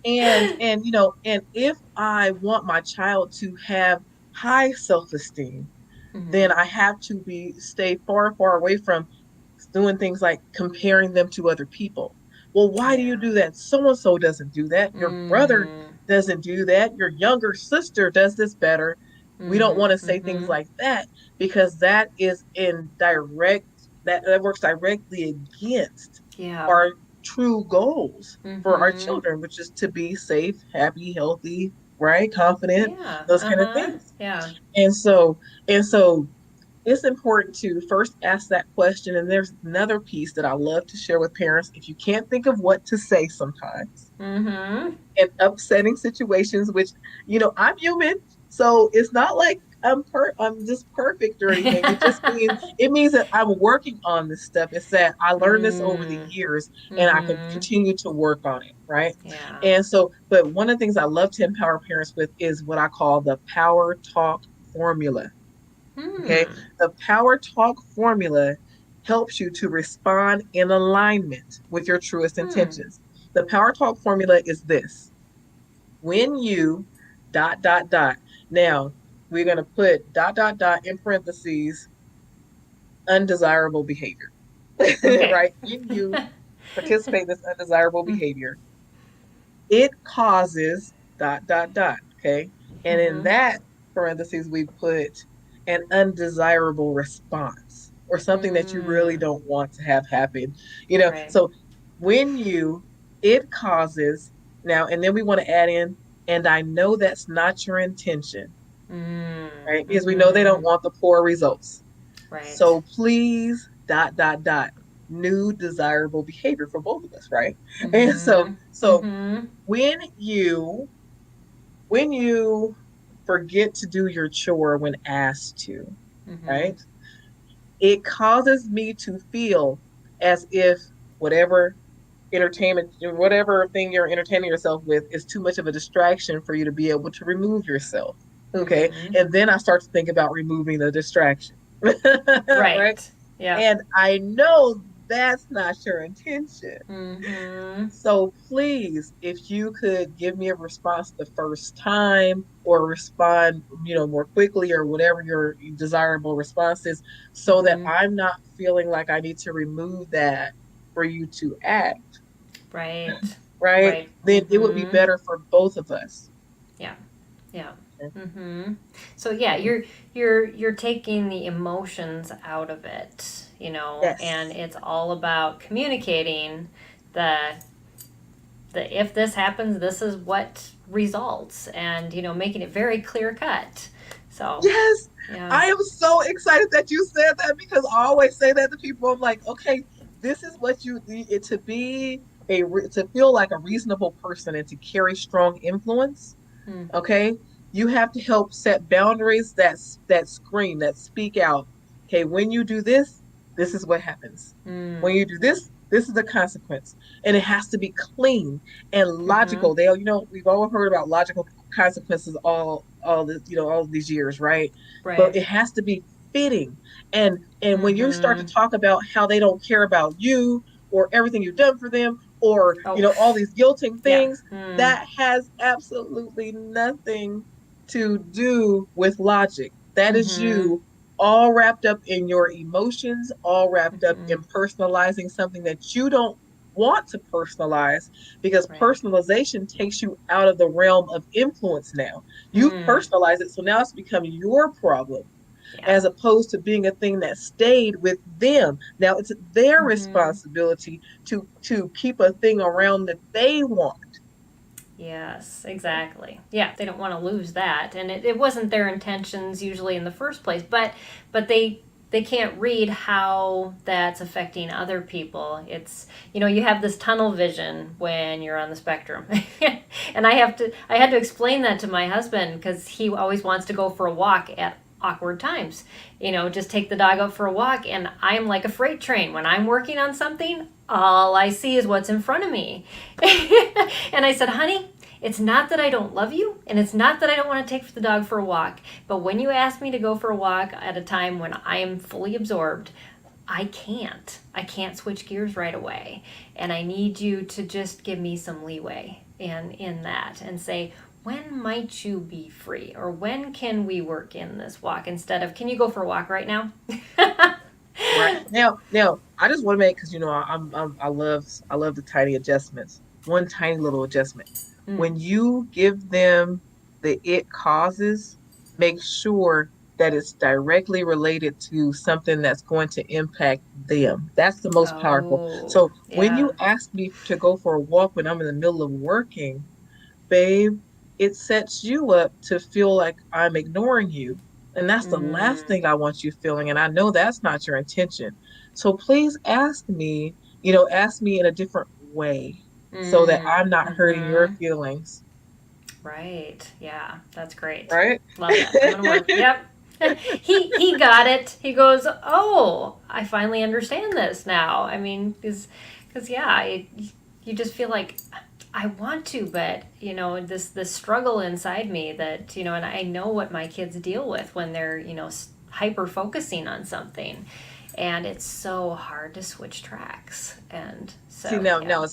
Speaker 2: And if I want my child to have high self-esteem, then
Speaker 1: Mm-hmm.
Speaker 2: I have to be stay far, far away from doing things like comparing them to other people. Well, why do you
Speaker 1: Yeah.
Speaker 2: do that? So and so doesn't do that. Your brother
Speaker 1: Mm-hmm.
Speaker 2: doesn't do that. Your younger sister does this better. We don't
Speaker 1: Mm-hmm.
Speaker 2: want to say things
Speaker 1: Mm-hmm.
Speaker 2: like that because that is in direct that works directly against
Speaker 1: Yeah.
Speaker 2: our true goals for our
Speaker 1: Mm-hmm.
Speaker 2: children, which is to be safe, happy, healthy, right, confident,
Speaker 1: Yeah.
Speaker 2: those kind of
Speaker 1: Uh-huh.
Speaker 2: things.
Speaker 1: Yeah.
Speaker 2: And so it's important to first ask that question. And there's another piece that I love to share with parents. If you can't think of what to say sometimes
Speaker 1: Mm-hmm.
Speaker 2: in upsetting situations, which, I'm human, so it's not like I'm just perfect or anything. It means that I'm working on this stuff. It's that I learned this over the
Speaker 1: Mm.
Speaker 2: years and I can
Speaker 1: Mm-hmm.
Speaker 2: continue to work on it, right?
Speaker 1: Yeah.
Speaker 2: And so, but one of the things I love to empower parents with is what I call the power talk formula. Okay.
Speaker 1: Hmm.
Speaker 2: The power talk formula helps you to respond in alignment with your truest
Speaker 1: Hmm.
Speaker 2: intentions. The power talk formula is this: when you dot, dot, dot. Now, we're going to put dot, dot, dot in parentheses, undesirable behavior,
Speaker 1: Okay.
Speaker 2: right? When you participate in this undesirable behavior, it causes dot, dot, dot. Okay. And in
Speaker 1: Mm-hmm.
Speaker 2: that parentheses, we put an undesirable response or something that you really
Speaker 1: Mm.
Speaker 2: don't want to have happen.
Speaker 1: Right.
Speaker 2: So when you it causes now, and then we want to add in, and I know that's not your intention, right? Because we know they don't want the poor results.
Speaker 1: Right.
Speaker 2: So please, new desirable behavior for both of us, right? And
Speaker 1: Mm-hmm.
Speaker 2: so
Speaker 1: Mm-hmm.
Speaker 2: when you when you forget to do your chore when asked to,
Speaker 1: Mm-hmm.
Speaker 2: right? It causes me to feel as if whatever entertainment, whatever thing you're entertaining yourself with is too much of a distraction for you to be able to remove yourself. Okay.
Speaker 1: Mm-hmm.
Speaker 2: And then I start to think about removing the distraction. Right.
Speaker 1: Right. Yeah.
Speaker 2: And I know that's not your intention.
Speaker 1: Mm-hmm.
Speaker 2: So please, if you could give me a response the first time or respond, more quickly or whatever your desirable response is, so that
Speaker 1: Mm-hmm.
Speaker 2: I'm not feeling like I need to remove that for you to act,
Speaker 1: Right.
Speaker 2: right?
Speaker 1: Right.
Speaker 2: Then it would be
Speaker 1: Mm-hmm.
Speaker 2: better for both of us.
Speaker 1: Yeah. Yeah.
Speaker 2: Okay.
Speaker 1: Mm-hmm. So yeah, you're taking the emotions out of it, and
Speaker 2: Yes.
Speaker 1: it's all about communicating the if this happens, this is what results, and making it very clear cut. So
Speaker 2: Yes.
Speaker 1: yeah.
Speaker 2: I am so excited that you said that because I always say that to people. I'm like, okay, this is what you need it to be to feel like a reasonable person and to carry strong influence.
Speaker 1: Mm.
Speaker 2: Okay, you have to help set boundaries that scream, that speak out. Okay, when you do this, this is what happens.
Speaker 1: Mm.
Speaker 2: When you do this is the consequence, and it has to be clean and
Speaker 1: Mm-hmm.
Speaker 2: logical. We've all heard about logical consequences all these years, right? But
Speaker 1: Right.
Speaker 2: it has to be fitting. And when you start to
Speaker 1: Mm-hmm.
Speaker 2: talk about how they don't care about you or everything you've done for them, or
Speaker 1: Oh,
Speaker 2: all these guilting
Speaker 1: yeah.
Speaker 2: things,
Speaker 1: Mm.
Speaker 2: that has absolutely nothing to do with logic. That is
Speaker 1: Mm-hmm.
Speaker 2: you all wrapped up in your emotions, all wrapped up
Speaker 1: Mm-hmm.
Speaker 2: in personalizing something that you don't want to personalize, because
Speaker 1: Right.
Speaker 2: personalization takes you out of the realm of influence now. You've
Speaker 1: Mm.
Speaker 2: personalized it, so now it's become your problem
Speaker 1: Yeah.
Speaker 2: as opposed to being a thing that stayed with them. Now it's their
Speaker 1: Mm-hmm.
Speaker 2: responsibility to keep a thing around that they want.
Speaker 1: Yes, exactly. Yeah, they don't want to lose that, and it wasn't their intentions usually in the first place, but they can't read how that's affecting other people. It's you have this tunnel vision when you're on the spectrum, and I had to explain that to my husband because he always wants to go for a walk at awkward times. Just take the dog out for a walk, and I'm like a freight train. When I'm working on something, all I see is what's in front of me. And I said, honey, it's not that I don't love you, and it's not that I don't want to take the dog for a walk, but when you ask me to go for a walk at a time when I am fully absorbed, I can't. I can't switch gears right away. And I need you to just give me some leeway in that and say, when might you be free? Or when can we work in this walk instead of, can you go for a walk right now?
Speaker 2: Right. Now, I just want to make, because I love the tiny adjustments. One tiny little adjustment.
Speaker 1: Mm.
Speaker 2: When you give them the it causes, make sure that it's directly related to something that's going to impact them. That's the most powerful.
Speaker 1: Oh,
Speaker 2: So when
Speaker 1: yeah.
Speaker 2: you ask me to go for a walk when I'm in the middle of working, babe, it sets you up to feel like I'm ignoring you. And that's the last
Speaker 1: Mm.
Speaker 2: thing I want you feeling. And I know that's not your intention. So please ask me in a different way so that
Speaker 1: Mm.
Speaker 2: I'm not hurting your
Speaker 1: Mm-hmm.
Speaker 2: feelings.
Speaker 1: Right. Yeah, that's great.
Speaker 2: Right?
Speaker 1: Love that. I'm gonna work. Yep. He got it. He goes, oh, I finally understand this now. I mean, because yeah, you just feel like I want to, but this struggle inside me that and I know what my kids deal with when they're hyper focusing on something, and it's so hard to switch tracks, and
Speaker 2: See,
Speaker 1: so yeah.
Speaker 2: now,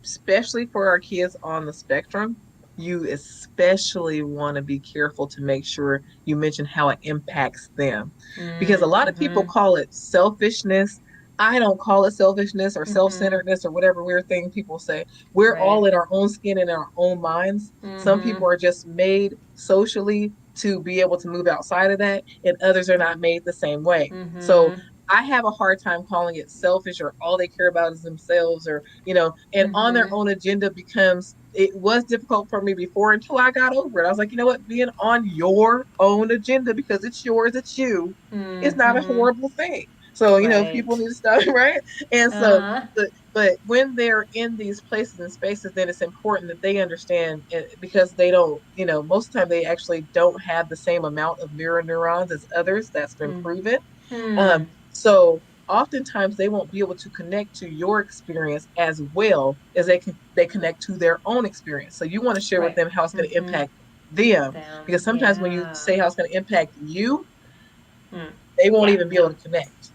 Speaker 2: especially for our kids on the spectrum, you especially want to be careful to make sure you mention how it impacts them. Because a lot of people
Speaker 1: Mm-hmm.
Speaker 2: call it selfishness. I don't call it selfishness or
Speaker 1: Mm-hmm.
Speaker 2: self-centeredness or whatever weird thing people say. We're
Speaker 1: Right.
Speaker 2: all in our own skin and our own minds. Some
Speaker 1: Mm-hmm.
Speaker 2: people are just made socially to be able to move outside of that, and others are not made the same way. So
Speaker 1: Mm-hmm.
Speaker 2: I have a hard time calling it selfish or all they care about is themselves or, and on their own agenda it was difficult for me before until I got over it. I was like, you know what? Being on your own agenda because it's yours, it's you, is not a horrible thing. So, people
Speaker 1: Right.
Speaker 2: need to stop, right? And so,
Speaker 1: Uh-huh.
Speaker 2: but when they're in these places and spaces, then it's important that they understand because they don't, most of the time they actually don't have the same amount of mirror neurons as others. That's been proven.
Speaker 1: Hmm.
Speaker 2: So oftentimes they won't be able to connect to your experience as well as they connect to their own experience. So you want to share with
Speaker 1: Right.
Speaker 2: them how it's going to impact them.
Speaker 1: Them.
Speaker 2: Because sometimes when you
Speaker 1: Yeah.
Speaker 2: say how it's going to impact you,
Speaker 1: Mm.
Speaker 2: they won't
Speaker 1: Yeah.
Speaker 2: even be able
Speaker 1: No.
Speaker 2: to connect.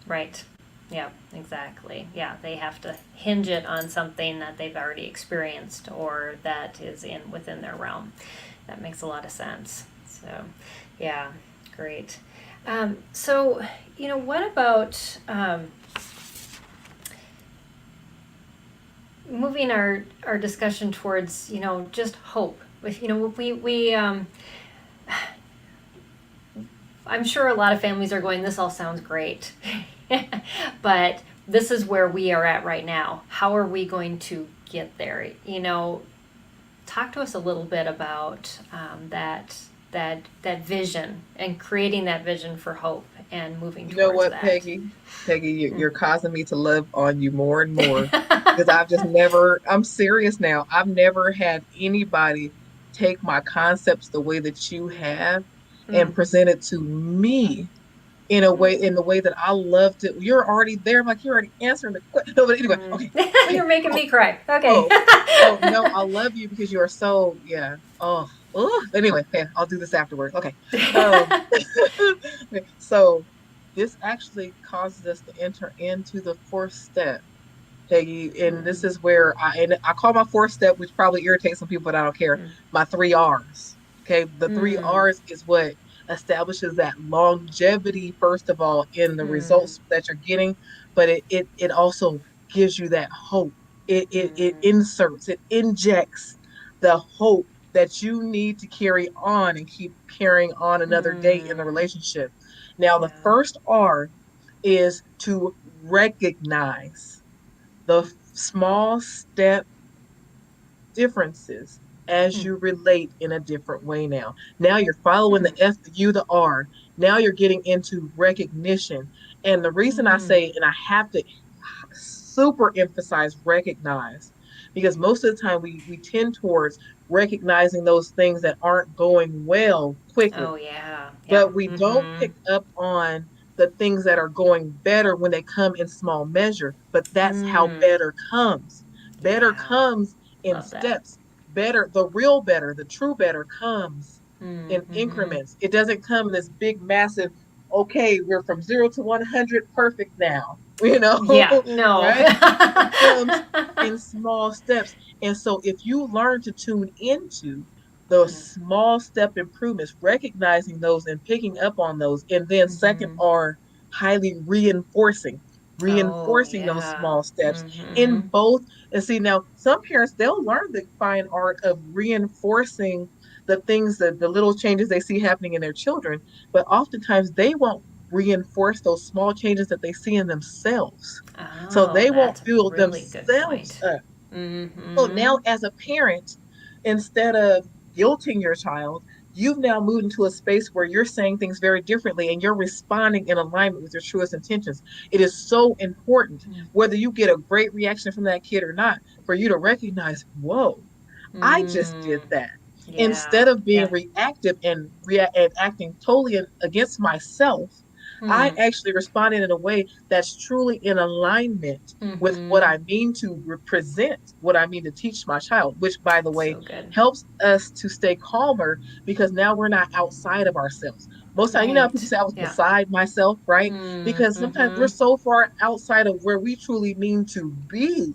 Speaker 1: Right. Yeah, exactly. Yeah, they have to hinge it on something that they've already experienced or that is within their realm. That makes a lot of sense. So, yeah, great. So, what about moving our discussion towards, just hope? With, we I'm sure a lot of families are going, this all sounds great. But this is where we are at right now. How are we going to get there? Talk to us a little bit about that vision and creating that vision for hope and moving
Speaker 2: You know
Speaker 1: towards
Speaker 2: what,
Speaker 1: that.
Speaker 2: Peggy? Peggy, you're causing me to love on you more and more because I've just never, I'm serious now. I've never had anybody take my concepts the way that you have and
Speaker 1: Mm.
Speaker 2: present it to me in the way that I loved it. You're already there. I'm like, you're already answering the question. No, but anyway, okay.
Speaker 1: You're
Speaker 2: Okay.
Speaker 1: making
Speaker 2: Oh,
Speaker 1: me cry. Okay.
Speaker 2: oh, oh, no, I love you because you are so, yeah. Oh, anyway, okay, I'll do this afterwards. Okay. Um, okay, so this actually causes us to enter into the fourth step, Peggy. And this is where I call my fourth step, which probably irritates some people, but I don't care. My three R's. Okay. The three R's is what establishes that longevity, first of all, in the results that you're getting, but it also gives you that hope. It inserts, it injects the hope that you need to carry on and keep carrying on another day in the relationship. Now, the
Speaker 1: Yeah.
Speaker 2: first R is to recognize the small step differences as you relate in a different way now. Now you're following the F, the U, the R. Now you're getting into recognition. And the reason I say, and I have to super emphasize recognize, because most of the time we tend towards recognizing those things that aren't going well quickly,
Speaker 1: Oh yeah. Yeah.
Speaker 2: but we don't pick up on the things that are going better when they come in small measure. But that's how better comes. Better
Speaker 1: Yeah.
Speaker 2: comes in
Speaker 1: Love that.
Speaker 2: steps. Better, the real better, the true better comes in
Speaker 1: Mm-hmm.
Speaker 2: increments. It doesn't come in this big, massive, okay, we're from 0 to 100 perfect now,
Speaker 1: Yeah. No.
Speaker 2: right? It comes in small steps. And so if you learn to tune into those small step improvements, recognizing those and picking up on those. And then second are highly
Speaker 1: Oh
Speaker 2: reinforcing those
Speaker 1: yeah.
Speaker 2: small steps in both. And see, now some parents, they'll learn the fine art of reinforcing the things that the little changes they see happening in their children, but oftentimes they won't reinforce those small changes that they see in themselves. So
Speaker 1: Oh,
Speaker 2: they won't
Speaker 1: that's a
Speaker 2: build
Speaker 1: really good
Speaker 2: themselves
Speaker 1: point.
Speaker 2: up. So
Speaker 1: Mm-hmm.
Speaker 2: now, as a parent, instead of guilting your child, you've now moved into a space where you're saying things very differently and you're responding in alignment with your truest intentions. It is so important, whether you get a great reaction from that kid or not, for you to recognize, whoa, I just did that.
Speaker 1: Yeah.
Speaker 2: Instead of being
Speaker 1: Yeah.
Speaker 2: reactive and acting totally against myself, I actually responded in a way that's truly in alignment with what I mean to represent, what I mean to teach my child, which, by the way,
Speaker 1: So good.
Speaker 2: helps us to stay calmer because now we're not outside of ourselves. Most time, how people
Speaker 1: Right.
Speaker 2: say I was
Speaker 1: Yeah.
Speaker 2: beside myself, right? Because sometimes we're
Speaker 1: Mm-hmm.
Speaker 2: so far outside of where we truly mean to be,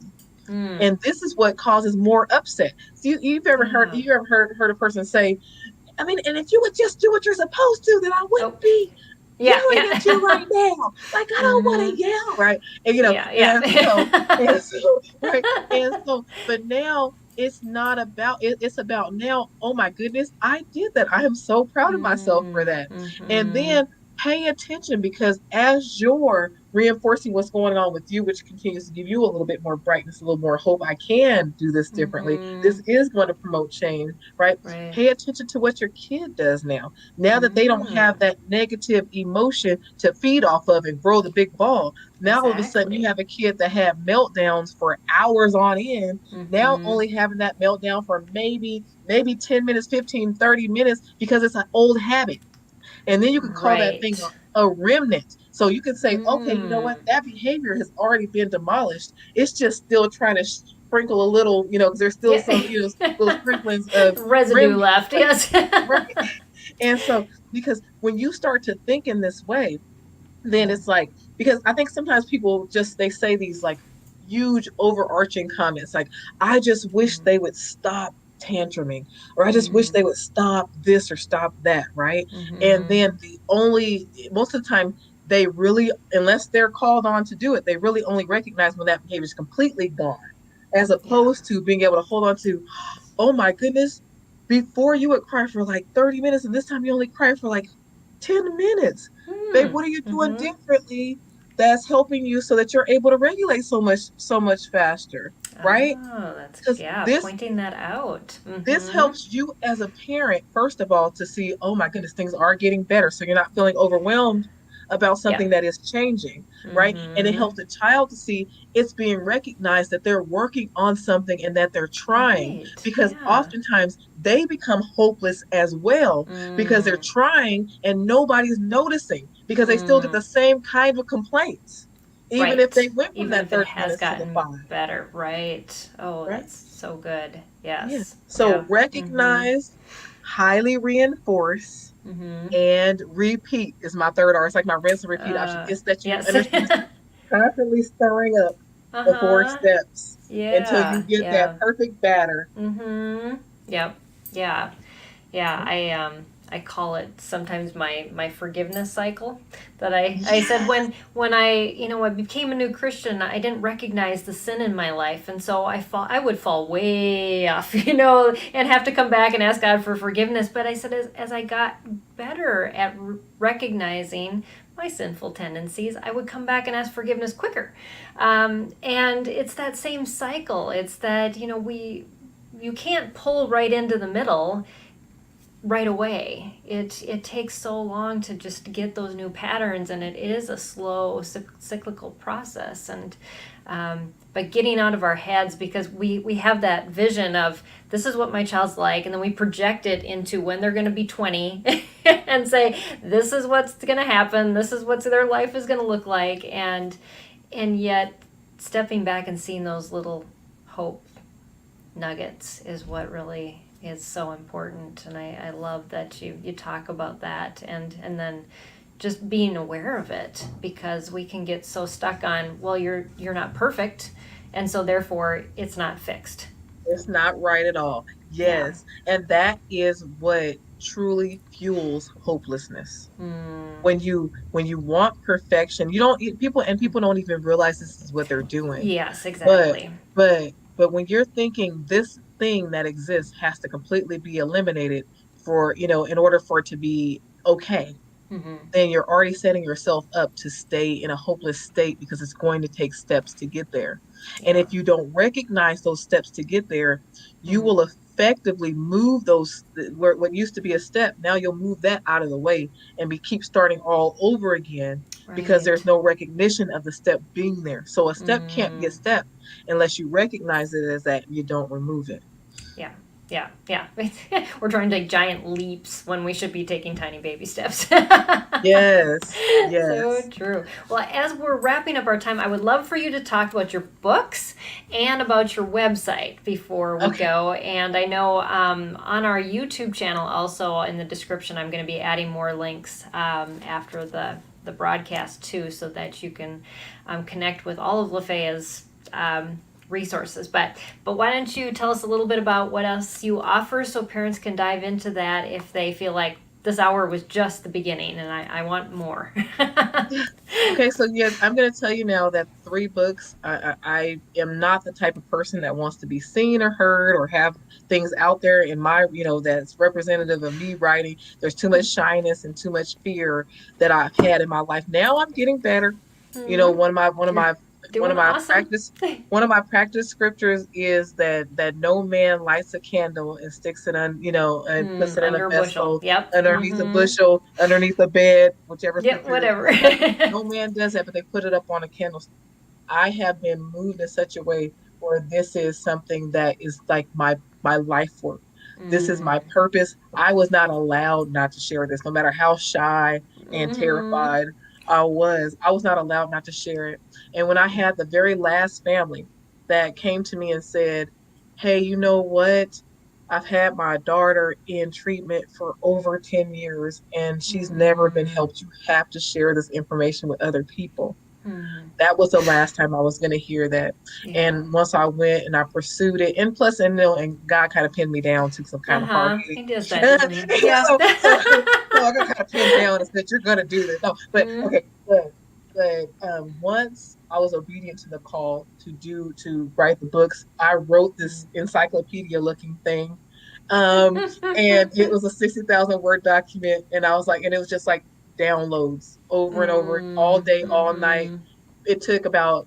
Speaker 2: and this is what causes more upset. So you've ever heard
Speaker 1: Yeah.
Speaker 2: you ever heard a person say, I mean, and if you would just do what you're supposed to, then I
Speaker 1: Oh.
Speaker 2: wouldn't be
Speaker 1: Yeah.
Speaker 2: yelling at you
Speaker 1: Yeah.
Speaker 2: right now. Like I don't want to yell, right? And
Speaker 1: Yeah.
Speaker 2: and
Speaker 1: Yeah.
Speaker 2: so right, and so, but now it's not about it, it's about now, oh my goodness, I did that. I am so proud of myself for that. And
Speaker 1: Mm-hmm.
Speaker 2: then pay attention, because as you're reinforcing what's going on with you, which continues to give you a little bit more brightness, a little more hope, I can do this differently. This
Speaker 1: Mm-hmm.
Speaker 2: is going to promote change, right?
Speaker 1: Right.
Speaker 2: Pay attention to what your kid does now. Now that they don't have
Speaker 1: Mm.
Speaker 2: that negative emotion to feed off of and grow the big ball, now all of a sudden you
Speaker 1: Exactly.
Speaker 2: have a kid that had meltdowns for hours on end, now
Speaker 1: Mm-hmm.
Speaker 2: only having that meltdown for maybe 10 minutes, 15, 30 minutes, because it's an old habit. And then you can call that thing
Speaker 1: Right.
Speaker 2: a remnant. So you can say, okay, you know what?
Speaker 1: Mm.
Speaker 2: That behavior has already been demolished. It's just still trying to sprinkle a little, because there's still
Speaker 1: Yeah.
Speaker 2: some, little sprinklings of
Speaker 1: Residue
Speaker 2: remnants,
Speaker 1: left.
Speaker 2: right?
Speaker 1: Yes.
Speaker 2: Right. And so, because when you start to think in this way, then it's like, because I think sometimes people just they say these like huge overarching comments like, I just wish they would stop tantruming, or I just wish
Speaker 1: Mm-hmm.
Speaker 2: they would stop this or stop that, right? And
Speaker 1: Mm-hmm.
Speaker 2: then most of the time, they really, unless they're called on to do it, they really only recognize when that behavior is completely gone, as
Speaker 1: Yeah.
Speaker 2: opposed to being able to hold on to, oh my goodness, before you would cry for like 30 minutes and this time you only cry for like 10 minutes. Babe,
Speaker 1: Mm.
Speaker 2: what are you doing
Speaker 1: Mm-hmm.
Speaker 2: differently that's helping you so that you're able to regulate so much faster, right?
Speaker 1: Oh, that's,
Speaker 2: Because
Speaker 1: yeah, pointing that out.
Speaker 2: this
Speaker 1: Mm-hmm.
Speaker 2: helps you as a parent, first of all, to see, oh my goodness, things are getting better. So you're not feeling overwhelmed about
Speaker 1: Yeah.
Speaker 2: something that is changing, right? And it
Speaker 1: Mm-hmm.
Speaker 2: helps the child to see it's being recognized that they're working on something and that they're trying,
Speaker 1: Right.
Speaker 2: because
Speaker 1: Yeah.
Speaker 2: oftentimes they become hopeless as well because they're
Speaker 1: Mm.
Speaker 2: trying and nobody's noticing because they still get
Speaker 1: Mm.
Speaker 2: the same kind of complaints, even if they
Speaker 1: Right.
Speaker 2: went from
Speaker 1: Even
Speaker 2: that
Speaker 1: if it
Speaker 2: 30
Speaker 1: has
Speaker 2: minutes to the
Speaker 1: gotten
Speaker 2: 5,
Speaker 1: better. Right. Oh,
Speaker 2: right?
Speaker 1: that's so good.
Speaker 2: Yeah.
Speaker 1: Yes.
Speaker 2: So
Speaker 1: Yeah. Mm-hmm.
Speaker 2: recognize, highly reinforce,
Speaker 1: Mm-hmm.
Speaker 2: and repeat is my third R. It's like my rinse and repeat option. It's that you
Speaker 1: Yes.
Speaker 2: understand this, constantly stirring up the 4
Speaker 1: Uh-huh.
Speaker 2: steps until you
Speaker 1: Yeah.
Speaker 2: get that
Speaker 1: Yeah.
Speaker 2: perfect batter.
Speaker 1: Mm-hmm. Yep. Yeah. Yeah, I call it sometimes my forgiveness cycle. That I said
Speaker 2: Yes.
Speaker 1: when I became a new Christian, I didn't recognize the sin in my life, and so I would fall way off, and have to come back and ask God for forgiveness. But I said as I got better at recognizing my sinful tendencies, I would come back and ask forgiveness quicker. And it's that same cycle. It's that you can't pull right into the middle right away. It takes so long to just get those new patterns, and it is a slow cyclical process. And but getting out of our heads, because we have that vision of this is what my child's like, and then we project it into when they're going to be 20 and say this is what's going to happen, this is what their life is going to look like, and yet stepping back and seeing those little hope nuggets is what really is so important. And I love that you talk about that, and then just being aware of it, because we can get so stuck on, well, you're not perfect, and so therefore it's not fixed.
Speaker 2: It's not right at all.
Speaker 1: Yeah.
Speaker 2: Yes. And that is what truly fuels hopelessness.
Speaker 1: Mm.
Speaker 2: When you want perfection, you don't people don't even realize this is what they're doing.
Speaker 1: Yes,
Speaker 2: But
Speaker 1: exactly.
Speaker 2: but when you're thinking this thing that exists has to completely be eliminated for, in order for it to be okay,
Speaker 1: Mm-hmm.
Speaker 2: then you're already setting yourself up to stay in a hopeless state, because it's going to take steps to get there. And
Speaker 1: Yeah.
Speaker 2: if you don't recognize those steps to get there, you
Speaker 1: Mm-hmm.
Speaker 2: will effectively move those, where what used to be a step, now you'll move that out of the way and keep starting all over again, because there's
Speaker 1: Right.
Speaker 2: no recognition of the step being there. So a step can't be a
Speaker 1: Mm.
Speaker 2: step unless you recognize it as that, you don't remove it.
Speaker 1: Yeah, yeah, yeah. We're trying to take giant leaps when we should be taking tiny baby steps.
Speaker 2: Yes,
Speaker 1: So
Speaker 2: yes.
Speaker 1: true. Well, as we're wrapping up our time, I would love for you to talk about your books and about your website before we
Speaker 2: Okay.
Speaker 1: go. And I know on our YouTube channel, also in the description, I'm going to be adding more links after the broadcast too, so that you can connect with all of Lafaya's resources. But why don't you tell us a little bit about what else you offer, so parents can dive into that if they feel like this hour was just the beginning, and I want more.
Speaker 2: Okay, so yes, I'm going to tell you now that 3 books, I am not the type of person that wants to be seen or heard or have things out there in my, that's representative of me writing. There's too much shyness and too much fear that I've had in my life. Now I'm getting better.
Speaker 1: Mm-hmm.
Speaker 2: One of my one of
Speaker 1: You're
Speaker 2: my one
Speaker 1: doing
Speaker 2: of my
Speaker 1: awesome.
Speaker 2: practice one of my practice scriptures is that no man lights a candle and sticks it on, and puts it in a
Speaker 1: Under a bushel.
Speaker 2: vessel,
Speaker 1: Yep.
Speaker 2: underneath a
Speaker 1: Mm-hmm.
Speaker 2: bushel, underneath a bed, whichever
Speaker 1: Yep.
Speaker 2: scripture
Speaker 1: Whatever.
Speaker 2: is that. No man does that, but they put it up on a candlestick. I have been moved in such a way where this is something that is like my life work. This is my purpose. I was not allowed not to share this, no matter how shy and
Speaker 1: Mm-hmm.
Speaker 2: terrified I was. I was not allowed not to share it. And when I had the very last family that came to me and said, "Hey, you know what? I've had my daughter in treatment for over 10 years and she's never been helped. You have to share this information with other people."
Speaker 1: Mm-hmm.
Speaker 2: That was the last time I was going to hear that.
Speaker 1: Yeah.
Speaker 2: And once I went and I pursued it, and plus, and God kind of pinned me down to some kind of hard
Speaker 1: He
Speaker 2: hitting.
Speaker 1: does that, doesn't he? Yeah.
Speaker 2: So I got kind of pinned down and said, "You're going to do this." No, but
Speaker 1: Mm-hmm.
Speaker 2: okay, once I was obedient to the call to write the books, I wrote this encyclopedia looking thing, and it was a 60,000 word document, and I was like, and it was just like downloads over and over all day, all night.
Speaker 1: Mm-hmm.
Speaker 2: It took about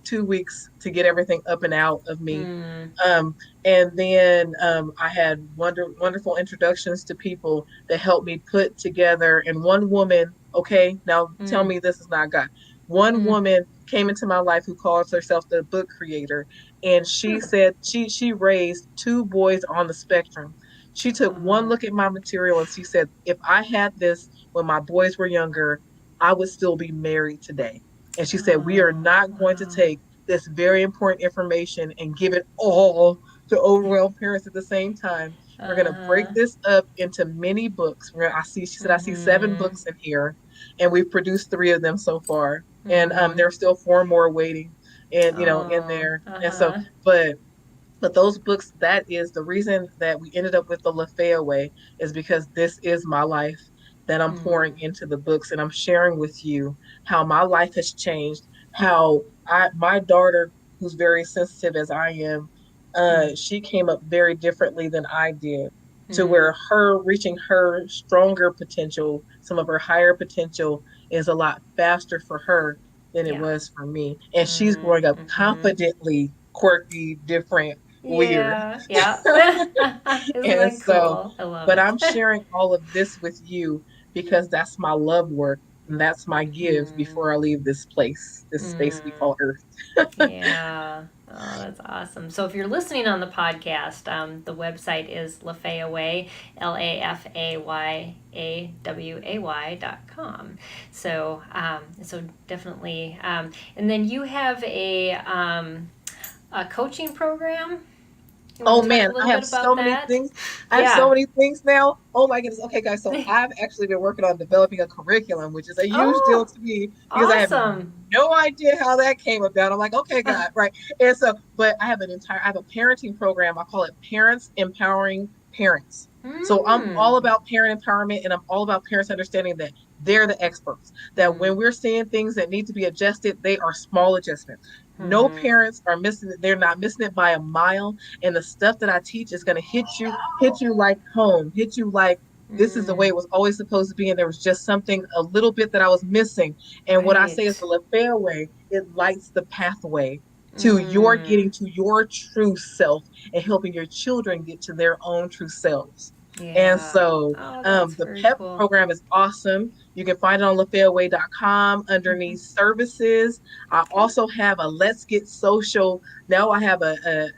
Speaker 2: 2 weeks to get everything up and out of me.
Speaker 1: Mm-hmm.
Speaker 2: Um, and then I had wonderful introductions to people that helped me put together. And one woman, okay, now tell me this is not God. One
Speaker 1: Mm-hmm.
Speaker 2: woman came into my life who calls herself the book creator, and she said she raised 2 boys on the spectrum. She took one
Speaker 1: Wow.
Speaker 2: look at my material and she said, if I had this when my boys were younger, I would still be married today. And she said, we are
Speaker 1: Oh,
Speaker 2: not going to
Speaker 1: wow.
Speaker 2: take this very important information and give it all to overwhelm parents at the same time. We're going to break
Speaker 1: Uh-huh.
Speaker 2: this up into many books. She said, I see 7
Speaker 1: Mm-hmm.
Speaker 2: books in here, and we've produced 3 of them so far. And
Speaker 1: Mm-hmm.
Speaker 2: there are still 4 more waiting, and in
Speaker 1: Oh,
Speaker 2: there. And so,
Speaker 1: uh-huh.
Speaker 2: but those books, that is the reason that we ended up with the Lafaya Way, is because this is my life that I'm pouring
Speaker 1: Mm.
Speaker 2: into the books, and I'm sharing with you how my life has changed, how my daughter, who's very sensitive as I am,
Speaker 1: Mm.
Speaker 2: she came up very differently than I did, to
Speaker 1: Mm.
Speaker 2: where her reaching her stronger potential, some of her higher potential, is a lot faster for her than it
Speaker 1: Yeah.
Speaker 2: was for me. And she's growing up
Speaker 1: Mm-hmm.
Speaker 2: confidently quirky, different, weird.
Speaker 1: Yeah. Yeah. Isn't
Speaker 2: And
Speaker 1: that
Speaker 2: so,
Speaker 1: cool? I love
Speaker 2: but
Speaker 1: it.
Speaker 2: I'm sharing all of this with you because that's my love work and that's my give
Speaker 1: Mm.
Speaker 2: before I leave this place, this space we
Speaker 1: Mm.
Speaker 2: call Earth.
Speaker 1: Yeah. Oh, that's awesome. So if you're listening on the podcast, the website is Lafaya Way, LAFAYAWAY.com. So definitely. And then you have a coaching program. You want
Speaker 2: Oh
Speaker 1: to talk a
Speaker 2: man, I
Speaker 1: little
Speaker 2: have
Speaker 1: bit
Speaker 2: so
Speaker 1: about
Speaker 2: many
Speaker 1: that?
Speaker 2: things. I have so
Speaker 1: Yeah.
Speaker 2: many things now. Oh my goodness. Okay, guys. So I've actually been working on developing a curriculum, which is a huge deal
Speaker 1: Oh,
Speaker 2: to me because I have
Speaker 1: awesome.
Speaker 2: no idea how that came about. I'm like, okay, God, right. And so, but I have a parenting program. I call it Parents Empowering Parents. So I'm all
Speaker 1: Mm.
Speaker 2: about parent empowerment, and I'm all about parents understanding that they're the experts, that
Speaker 1: Mm.
Speaker 2: when we're seeing things that need to be adjusted, they are small adjustments. No
Speaker 1: Mm.
Speaker 2: parents are missing it. They're not missing it by a mile, and the stuff that I teach is going to hit you like home, hit you like this is the way
Speaker 1: Mm.
Speaker 2: it was always supposed to be, and there was just something a little bit that I was missing. And what I say is
Speaker 1: Right.
Speaker 2: the Lafayette way, it lights the pathway to your
Speaker 1: Mm.
Speaker 2: getting to your true self and helping your children get to their own true selves. And
Speaker 1: Yeah.
Speaker 2: so
Speaker 1: Oh, that's
Speaker 2: the
Speaker 1: very
Speaker 2: PEP
Speaker 1: cool.
Speaker 2: program is awesome. You can find it on lafayaway.com
Speaker 1: Mm-hmm.
Speaker 2: underneath services. I
Speaker 1: Okay.
Speaker 2: also have a Let's Get Social. Now I have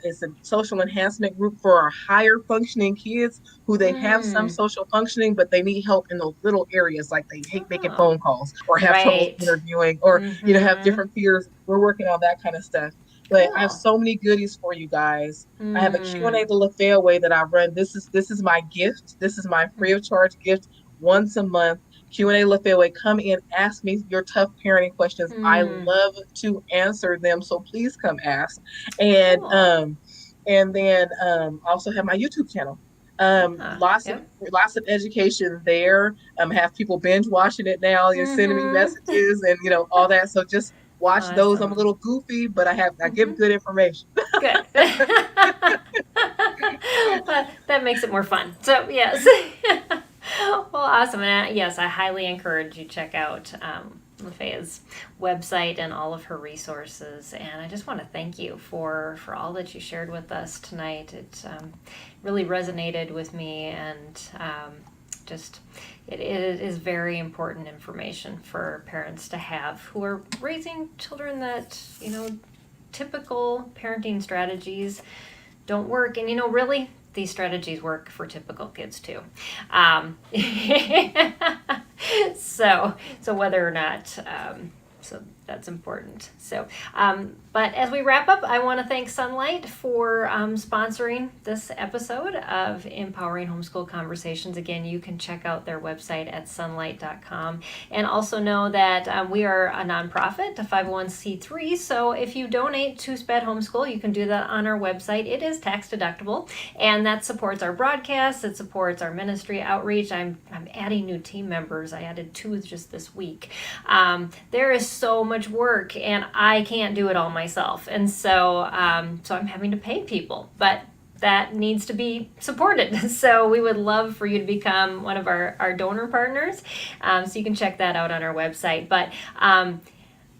Speaker 2: it's a social enhancement group for our higher functioning kids who they have some
Speaker 1: Mm.
Speaker 2: social functioning, but they need help in those little areas, like they hate making
Speaker 1: Oh,
Speaker 2: phone calls or have trouble
Speaker 1: right.
Speaker 2: interviewing or have
Speaker 1: Mm-hmm.
Speaker 2: different fears. We're working on that kind of stuff. But I have
Speaker 1: Cool.
Speaker 2: so many goodies for you guys. I have a
Speaker 1: Mm.
Speaker 2: Q&A the Lafayette way that I run. This is my gift. This is my free of charge gift once a month. Q&A Lafayette way. Come in, ask me your tough parenting questions. I
Speaker 1: Mm.
Speaker 2: love to answer them, so please come ask. And
Speaker 1: Cool.
Speaker 2: also have my YouTube channel. Lots of
Speaker 1: Yep.
Speaker 2: education there. Have people binge watching it now. You're sending me
Speaker 1: Mm-hmm.
Speaker 2: messages and all that. So just watch those. I'm a
Speaker 1: Awesome.
Speaker 2: little goofy, but I give
Speaker 1: Mm-hmm.
Speaker 2: good information.
Speaker 1: Good. Well, that makes it more fun. So yes. Well, awesome. And yes, I highly encourage you check out Lafaya's website and all of her resources. And I just want to thank you for all that you shared with us tonight. It really resonated with me, and just it is very important information for parents to have who are raising children that typical parenting strategies don't work. And really, these strategies work for typical kids too. So whether or not, so that's important. So, but as we wrap up, I want to thank Sunlight for sponsoring this episode of Empowering Homeschool Conversations. Again, you can check out their website at sunlight.com, and also know that we are a nonprofit, a 501c3. So if you donate to SPED Homeschool, you can do that on our website. It is tax deductible, and that supports our broadcasts. It supports our ministry outreach. I'm adding new team members. I added 2 just this week. There is so much work, and I can't do it all myself, and so so I'm having to pay people, but that needs to be supported. So we would love for you to become one of our donor partners. So you can check that out on our website. But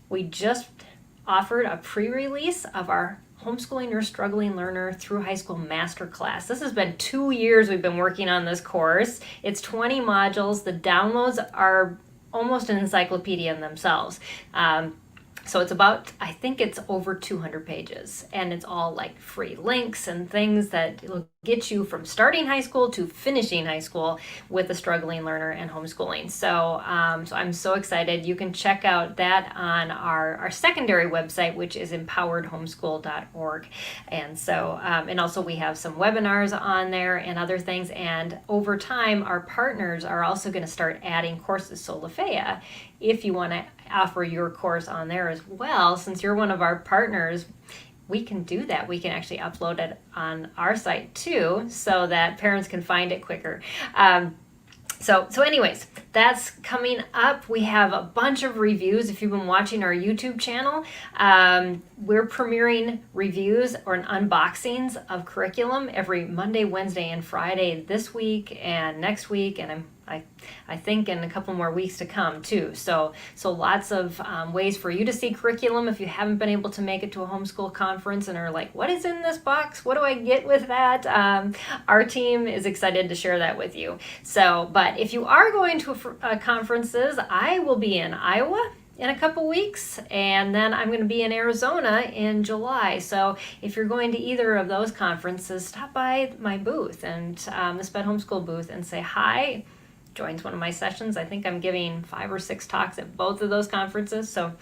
Speaker 1: we just offered a pre-release of our Homeschooling Your Struggling Learner Through High School Masterclass. This has been 2 years we've been working on this course. It's 20 modules. The downloads are almost an encyclopedia in themselves. So it's about, I think it's over 200 pages, and it's all like free links and things that will get you from starting high school to finishing high school with a struggling learner and homeschooling. So, so I'm so excited. You can check out that on our secondary website, which is empoweredhomeschool.org. And so, and also we have some webinars on there and other things. And over time, our partners are also going to start adding courses. So Lafaya, if you want to offer your course on there as well, since you're one of our partners, we can do that. We can actually upload it on our site too, so that parents can find it quicker. So anyways, that's coming up. We have a bunch of reviews. If you've been watching our YouTube channel, we're premiering reviews or unboxings of curriculum every Monday, Wednesday, and Friday this week and next week, and I think in a couple more weeks to come too. So lots of ways for you to see curriculum if you haven't been able to make it to a homeschool conference and are like, what is in this box? What do I get with that? Our team is excited to share that with you. So, but if you are going to conferences, I will be in Iowa in a couple weeks, and then I'm going to be in Arizona in July. So if you're going to either of those conferences, stop by my booth and the SPED Homeschool booth and say hi. Joins one of my sessions. I think I'm giving 5 or 6 talks at both of those conferences, so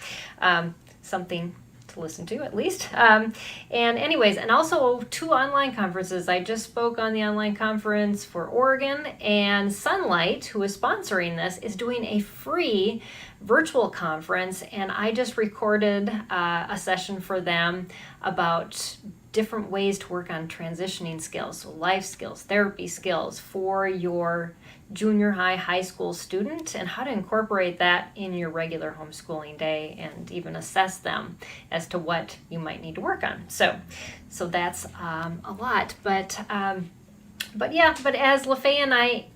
Speaker 1: something to listen to at least. And anyways, and also 2 online conferences. I just spoke on the online conference for Oregon, and Sunlight, who is sponsoring this, is doing a free virtual conference, and I just recorded a session for them about different ways to work on transitioning skills, so life skills, therapy skills for your junior high school student, and how to incorporate that in your regular homeschooling day and even assess them as to what you might need to work on. So that's a lot, but as Lafaya and I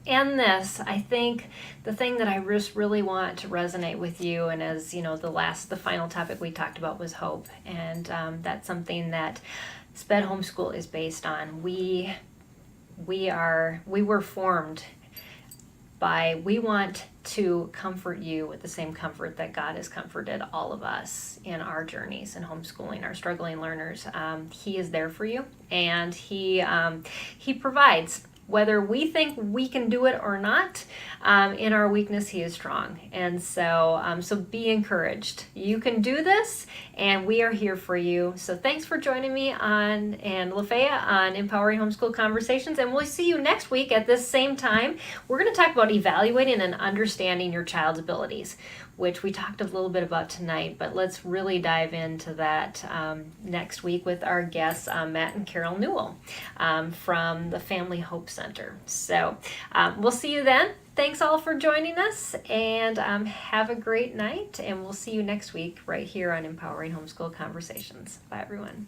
Speaker 1: end this, I think the thing that I just really want to resonate with you, and as you know, the final topic we talked about was hope, and that's something that SPED Homeschool is based on. We were formed by, we want to comfort you with the same comfort that God has comforted all of us in our journeys in homeschooling, our struggling learners. He is there for you, and he provides whether we think we can do it or not, in our weakness, he is strong. And so, so be encouraged. You can do this, and we are here for you. So thanks for joining me and Lafaya on Empowering Homeschool Conversations. And we'll see you next week at this same time. We're going to talk about evaluating and understanding your child's abilities, which we talked a little bit about tonight, but let's really dive into that next week with our guests, Matt and Carol Newell from the Family Hope Center. So we'll see you then. Thanks all for joining us, and have a great night, and we'll see you next week right here on Empowering Homeschool Conversations. Bye, everyone.